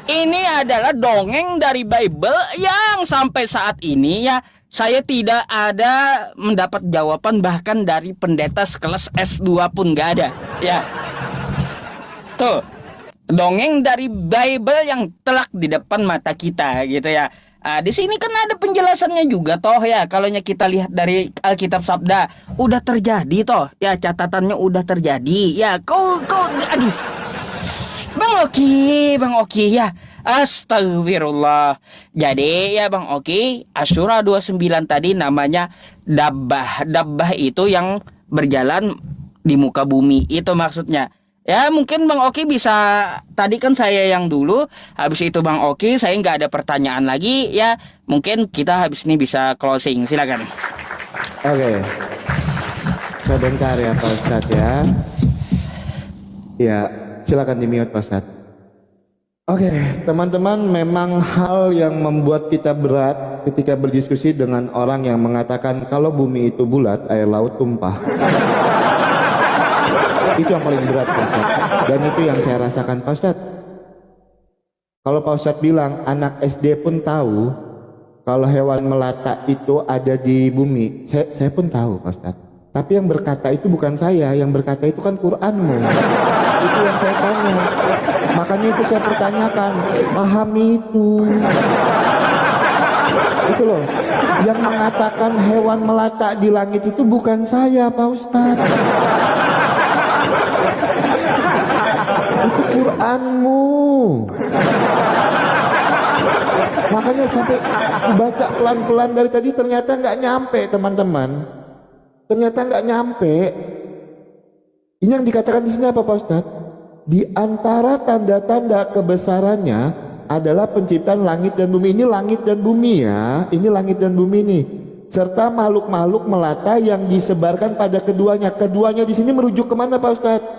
Ini adalah dongeng dari Bible yang sampai saat ini ya saya tidak ada mendapat jawaban, bahkan dari pendeta sekelas S2 pun nggak ada ya. Tuh, dongeng dari Bible yang telak di depan mata kita gitu ya. Di sini kan ada penjelasannya juga toh ya. Kalau kita lihat dari Alkitab Sabda, udah terjadi toh ya, catatannya udah terjadi ya. Kau aduh, Bang Oki ya. Astagfirullah. Jadi ya Bang Oki, Asyura 29 tadi namanya dabbah. Dabbah itu yang berjalan di muka bumi, itu maksudnya. Ya mungkin Bang Oki bisa, tadi kan saya yang dulu, habis itu Bang Oki, saya nggak ada pertanyaan lagi ya. Mungkin kita habis ini bisa closing, silakan. Oke. Sebentar ya Pak Ustadz ya. Ya, silakan di-mute Pak Ustadz. Oke, teman-teman, memang hal yang membuat kita berat ketika berdiskusi dengan orang yang mengatakan kalau bumi itu bulat, air laut tumpah. Itu yang paling berat Pak Ustadz. Dan itu yang saya rasakan Pak Ustadz. Kalau Pak Ustadz bilang anak SD pun tahu kalau hewan melata itu ada di bumi, saya pun tahu Pak Ustadz. Tapi yang berkata itu bukan saya, yang berkata itu kan Qur'anmu. Itu yang saya tanya. Makanya itu saya pertanyakan, pahami itu. Itu loh, yang mengatakan hewan melata di langit itu bukan saya Pak Ustadz. Itu Qur'anmu. Makanya sampai baca pelan-pelan dari tadi ternyata nggak nyampe teman-teman. Ternyata nggak nyampe. Ini yang dikatakan di sini apa Pak Ustadz? Di antara tanda-tanda kebesarannya adalah penciptaan langit dan bumi. Ini langit dan bumi ya. Ini langit dan bumi nih. Serta makhluk-makhluk melata yang disebarkan pada keduanya. Keduanya di sini merujuk kemana Pak Ustadz?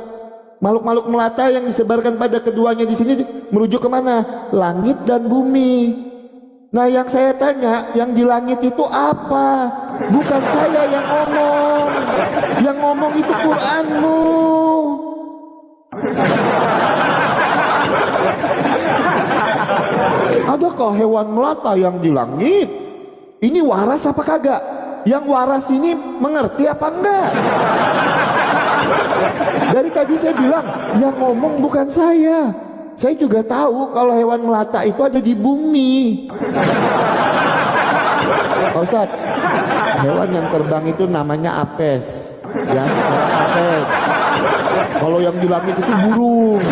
Makhluk-makhluk melata yang disebarkan pada keduanya di sini merujuk kemana? Langit dan bumi. Nah yang saya tanya, yang di langit itu apa? Bukan saya yang ngomong. Yang ngomong itu Qur'anmu. Adakah hewan melata yang di langit? Ini waras apa kagak? Yang waras ini mengerti apa enggak? Dari tadi saya bilang, yang ngomong bukan saya. Saya juga tahu kalau hewan melata itu ada di bumi. Pak Ustadz, hewan yang terbang itu namanya apes. Ya, hewan apes. Kalau yang di langit itu burung.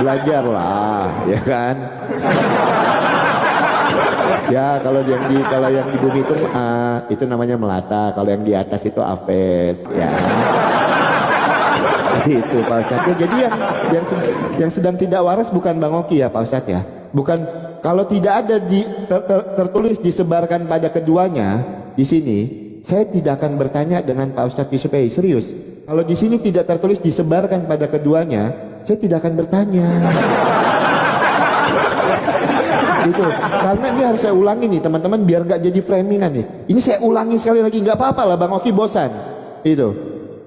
Belajarlah, ya kan? Ya, kalau yang di bumi itu namanya melata. Kalau yang di atas itu apes, ya. Itu Pak Ustadz. Ya, jadi yang sedang tidak waras bukan Bang Oki ya Pak Ustadz ya. Bukan, kalau tidak ada tertulis disebarkan pada keduanya di sini, saya tidak akan bertanya dengan Pak Ustadz Yusufi. Serius. Kalau di sini tidak tertulis disebarkan pada keduanya, saya tidak akan bertanya. Itu karena ini harus saya ulangi nih teman-teman biar nggak jadi framingan nih. Ini saya ulangi sekali lagi, nggak apa-apa lah Bang Oki bosan. Itu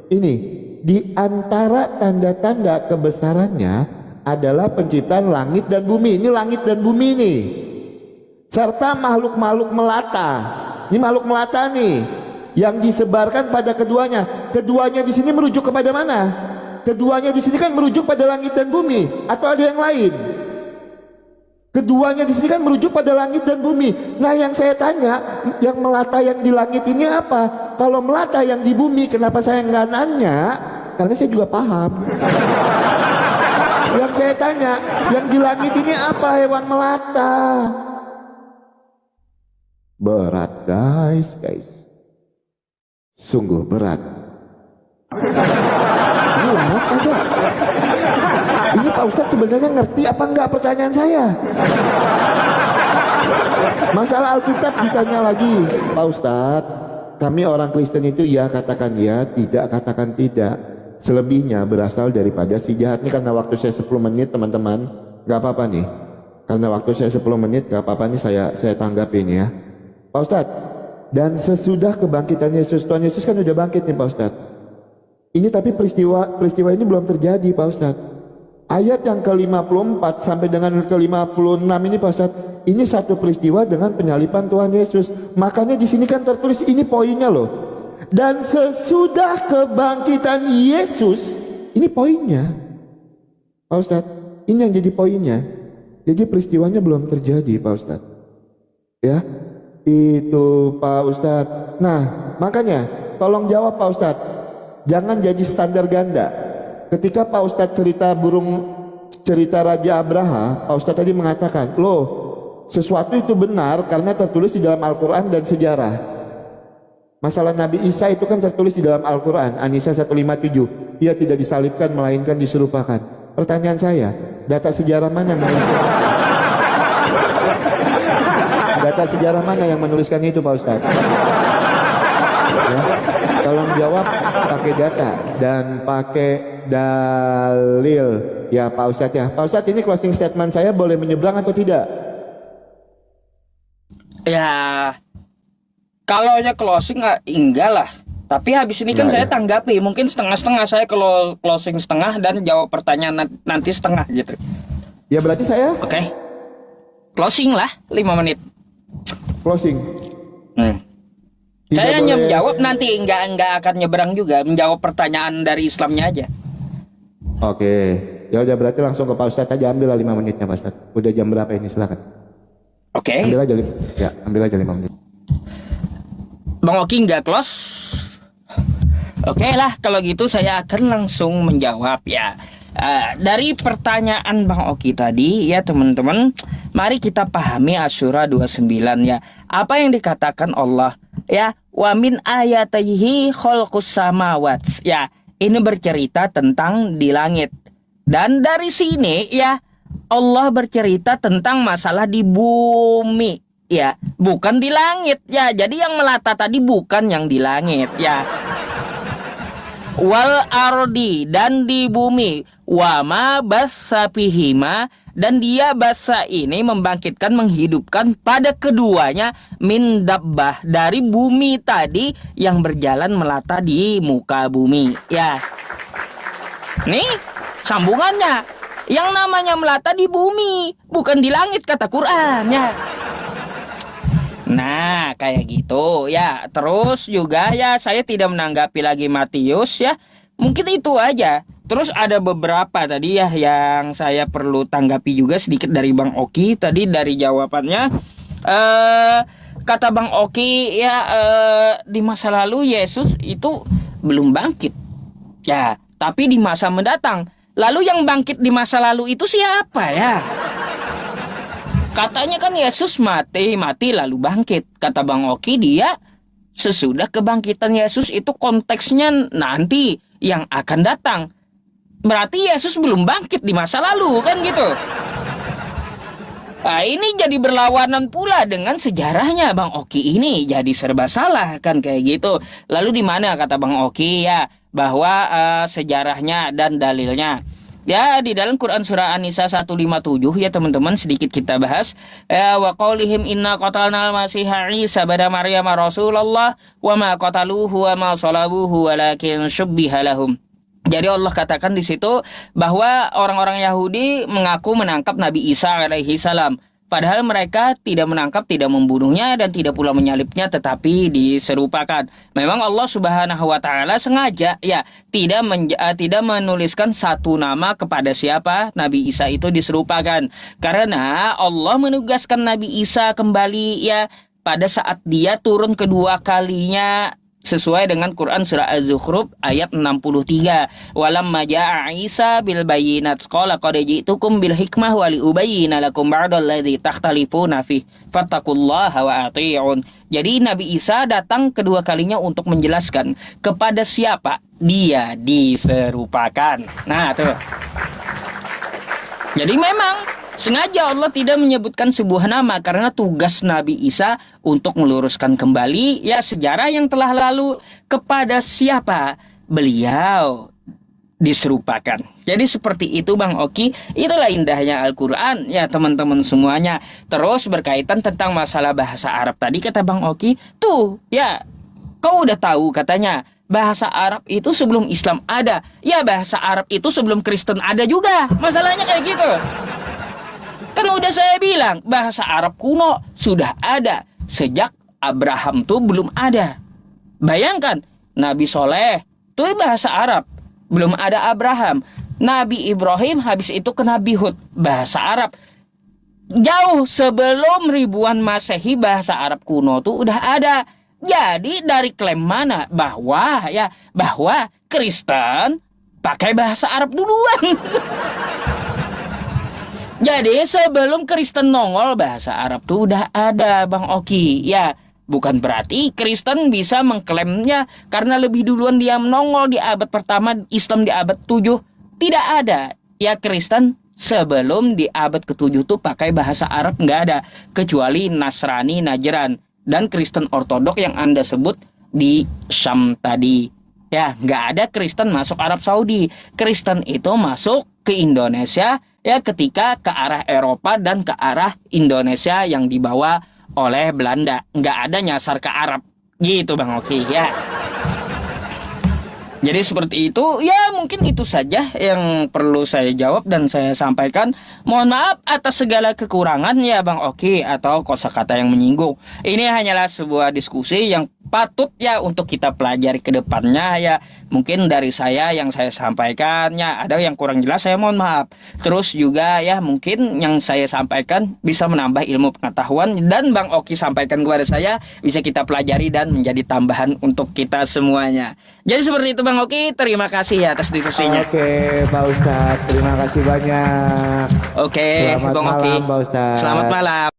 ini di antara tanda-tanda kebesarannya adalah penciptaan langit dan bumi. Ini langit dan bumi nih. Serta makhluk-makhluk melata. Ini makhluk melata nih yang disebarkan pada keduanya. Keduanya di sini merujuk kepada mana? Keduanya di sini kan merujuk pada langit dan bumi, atau ada yang lain? Keduanya di sini kan merujuk pada langit dan bumi. Nah, yang saya tanya, yang melata yang di langit ini apa? Kalau melata yang di bumi, kenapa saya nggak nanya? Karena saya juga paham. Yang saya tanya, yang di langit ini apa hewan melata? Berat guys. Sungguh berat. Ini waras kagak? Ini Pak Ustadz sebenarnya ngerti apa enggak pertanyaan saya? Masalah Alkitab ditanya lagi, Pak Ustadz, kami orang Kristen itu ya katakan ya, tidak katakan tidak. Selebihnya berasal daripada si jahat. Ini karena waktu saya 10 menit teman-teman, gak apa-apa nih. Karena waktu saya 10 menit gak apa-apa nih, saya tanggapin ya. Pak Ustadz, dan sesudah kebangkitan Yesus, Tuhan Yesus kan udah bangkit nih Pak Ustadz. Ini tapi peristiwa ini belum terjadi Pak Ustadz. Ayat yang ke-54 sampai dengan ke-56 ini Pak Ustadz, ini satu peristiwa dengan penyaliban Tuhan Yesus. Makanya di sini kan tertulis, ini poinnya loh. Dan sesudah kebangkitan Yesus, ini poinnya Pak Ustadz, ini yang jadi poinnya. Jadi peristiwanya belum terjadi Pak Ustadz. Ya, itu Pak Ustadz. Nah, makanya tolong jawab Pak Ustadz. Jangan jadi standar ganda. Ketika Pak Ustadz cerita Raja Abraha, Pak Ustadz tadi mengatakan, loh, sesuatu itu benar karena tertulis di dalam Al-Quran dan sejarah. Masalah Nabi Isa itu kan tertulis di dalam Al-Quran, An-Nisa 157. Ia tidak disalibkan melainkan diserupakan. Pertanyaan saya, data sejarah mana yang menuliskan? Data sejarah mana yang menuliskan itu Pak Ustadz? Ya, tolong jawab pakai data dan pakai dalil ya Pak Ustadz ya. Pak Ustadz, ini closing statement saya boleh menyeberang atau tidak? Ya, kalau closing enggak lah. Tapi habis ini kan saya tanggapi, mungkin setengah-setengah, saya kalau closing setengah dan jawab pertanyaan nanti setengah gitu. Ya berarti saya Oke. Closing lah 5 menit. closing. Saya hanya boleh- menjawab nanti, enggak akan nyeberang juga, menjawab pertanyaan dari Islamnya aja. Oke. Ya udah, berarti langsung ke Pak Ustadz aja, ambil 5 menitnya Pak Ustadz. Udah jam berapa ini, silakan. Oke. Ambil aja 5 menit. Bang Oki nggak close? Oke lah, kalau gitu saya akan langsung menjawab ya. Dari pertanyaan Bang Oki tadi ya teman-teman, mari kita pahami Asy-Syura 29 ya. Apa yang dikatakan Allah ya, wa min ayatihi khalqus samawati ya. Ini bercerita tentang di langit. Dan dari sini ya, Allah bercerita tentang masalah di bumi ya, bukan di langit ya. Jadi yang melata tadi bukan yang di langit ya. Wal ardi, dan di bumi, wama basapihima, dan dia basa ini membangkitkan, menghidupkan pada keduanya, min dabbah, dari bumi tadi yang berjalan melata di muka bumi ya. Nih sambungannya, yang namanya melata di bumi bukan di langit kata Quran ya. Nah, kayak gitu ya. Terus juga ya, saya tidak menanggapi lagi Matius ya. Mungkin itu aja. Terus ada beberapa tadi ya yang saya perlu tanggapi juga sedikit dari Bang Oki tadi dari jawabannya. Kata Bang Oki ya, di masa lalu Yesus itu belum bangkit. Ya, tapi di masa mendatang. Lalu yang bangkit di masa lalu itu siapa ya? Katanya kan Yesus mati lalu bangkit. Kata Bang Oki, dia sesudah kebangkitan Yesus itu konteksnya nanti yang akan datang. Berarti Yesus belum bangkit di masa lalu kan gitu. Nah, ini jadi berlawanan pula dengan sejarahnya Bang Oki ini, jadi serba salah kan kayak gitu. Lalu di mana kata Bang Oki ya bahwa sejarahnya dan dalilnya? Ya, di dalam Quran surah An-Nisa 157 ya teman-teman, sedikit kita bahas. Wa qaulihim inna qatalna al-masiha Isa bada Maryam Rasulullah wa ma qataluhu wa ma salabuhu walakin syubbiha lahum. Jadi Allah katakan di situ bahwa orang-orang Yahudi mengaku menangkap Nabi Isa alaihi salam. Padahal mereka tidak menangkap, tidak membunuhnya, dan tidak pula menyalibnya, tetapi diserupakan. Memang Allah Subhanahu wa Ta'ala sengaja ya tidak menuliskan satu nama kepada siapa Nabi Isa itu diserupakan, karena Allah menugaskan Nabi Isa kembali ya pada saat dia turun kedua kalinya, sesuai dengan Quran surah Az-Zukhruf ayat 63. Walamma ja'a Isa bil bayyinat qala qad ji'tukum bil hikmah wa li ubayyina lakum ba'dal ladzi takhtalifuna fi fattaqullaha wa ati'un. Jadi Nabi Isa datang kedua kalinya untuk menjelaskan kepada siapa dia diserupakan. Nah, tuh. Jadi memang sengaja Allah tidak menyebutkan sebuah nama karena tugas Nabi Isa untuk meluruskan kembali ya sejarah yang telah lalu kepada siapa beliau diserupakan. Jadi seperti itu Bang Oki, itulah indahnya Al-Quran ya teman-teman semuanya. Terus berkaitan tentang masalah bahasa Arab tadi kata Bang Oki, tuh ya kau udah tahu katanya bahasa Arab itu sebelum Islam ada. Ya bahasa Arab itu sebelum Kristen ada juga. Masalahnya kayak gitu. Kan udah saya bilang, bahasa Arab kuno sudah ada. Sejak Abraham tuh belum ada. Bayangkan, Nabi Soleh itu bahasa Arab. Belum ada Abraham. Nabi Ibrahim habis itu ke Nabi Hud. Bahasa Arab. Jauh sebelum ribuan Masehi bahasa Arab kuno tuh udah ada. Jadi dari klaim mana? Bahwa Kristen pakai bahasa Arab duluan. Jadi sebelum Kristen nongol bahasa Arab tuh udah ada Bang Oki. Ya bukan berarti Kristen bisa mengklaimnya karena lebih duluan dia menongol di abad pertama, Islam di abad 7. Tidak ada. Ya Kristen sebelum di abad ke-7 tuh pakai bahasa Arab nggak ada. Kecuali Nasrani Najran dan Kristen Ortodok yang Anda sebut di Syam tadi. Ya nggak ada Kristen masuk Arab Saudi. Kristen itu masuk ke Indonesia ya ketika ke arah Eropa dan ke arah Indonesia yang dibawa oleh Belanda. Nggak ada nyasar ke Arab gitu Bang Oki ya. Jadi seperti itu ya, mungkin itu saja yang perlu saya jawab dan saya sampaikan. Mohon maaf atas segala kekurangan ya Bang Oki atau kosakata yang menyinggung. Ini hanyalah sebuah diskusi yang patut ya untuk kita pelajari ke depannya ya. Mungkin dari saya yang saya sampaikan ya ada yang kurang jelas, saya mohon maaf. Terus juga ya mungkin yang saya sampaikan bisa menambah ilmu pengetahuan dan Bang Oki sampaikan kepada saya bisa kita pelajari dan menjadi tambahan untuk kita semuanya. Jadi seperti itu Bang Oki, terima kasih ya atas diskusinya. Oke, Pak Ustadz, terima kasih banyak. Oke, Selamat Bang Oki. malam, Pak Ustadz. Selamat malam.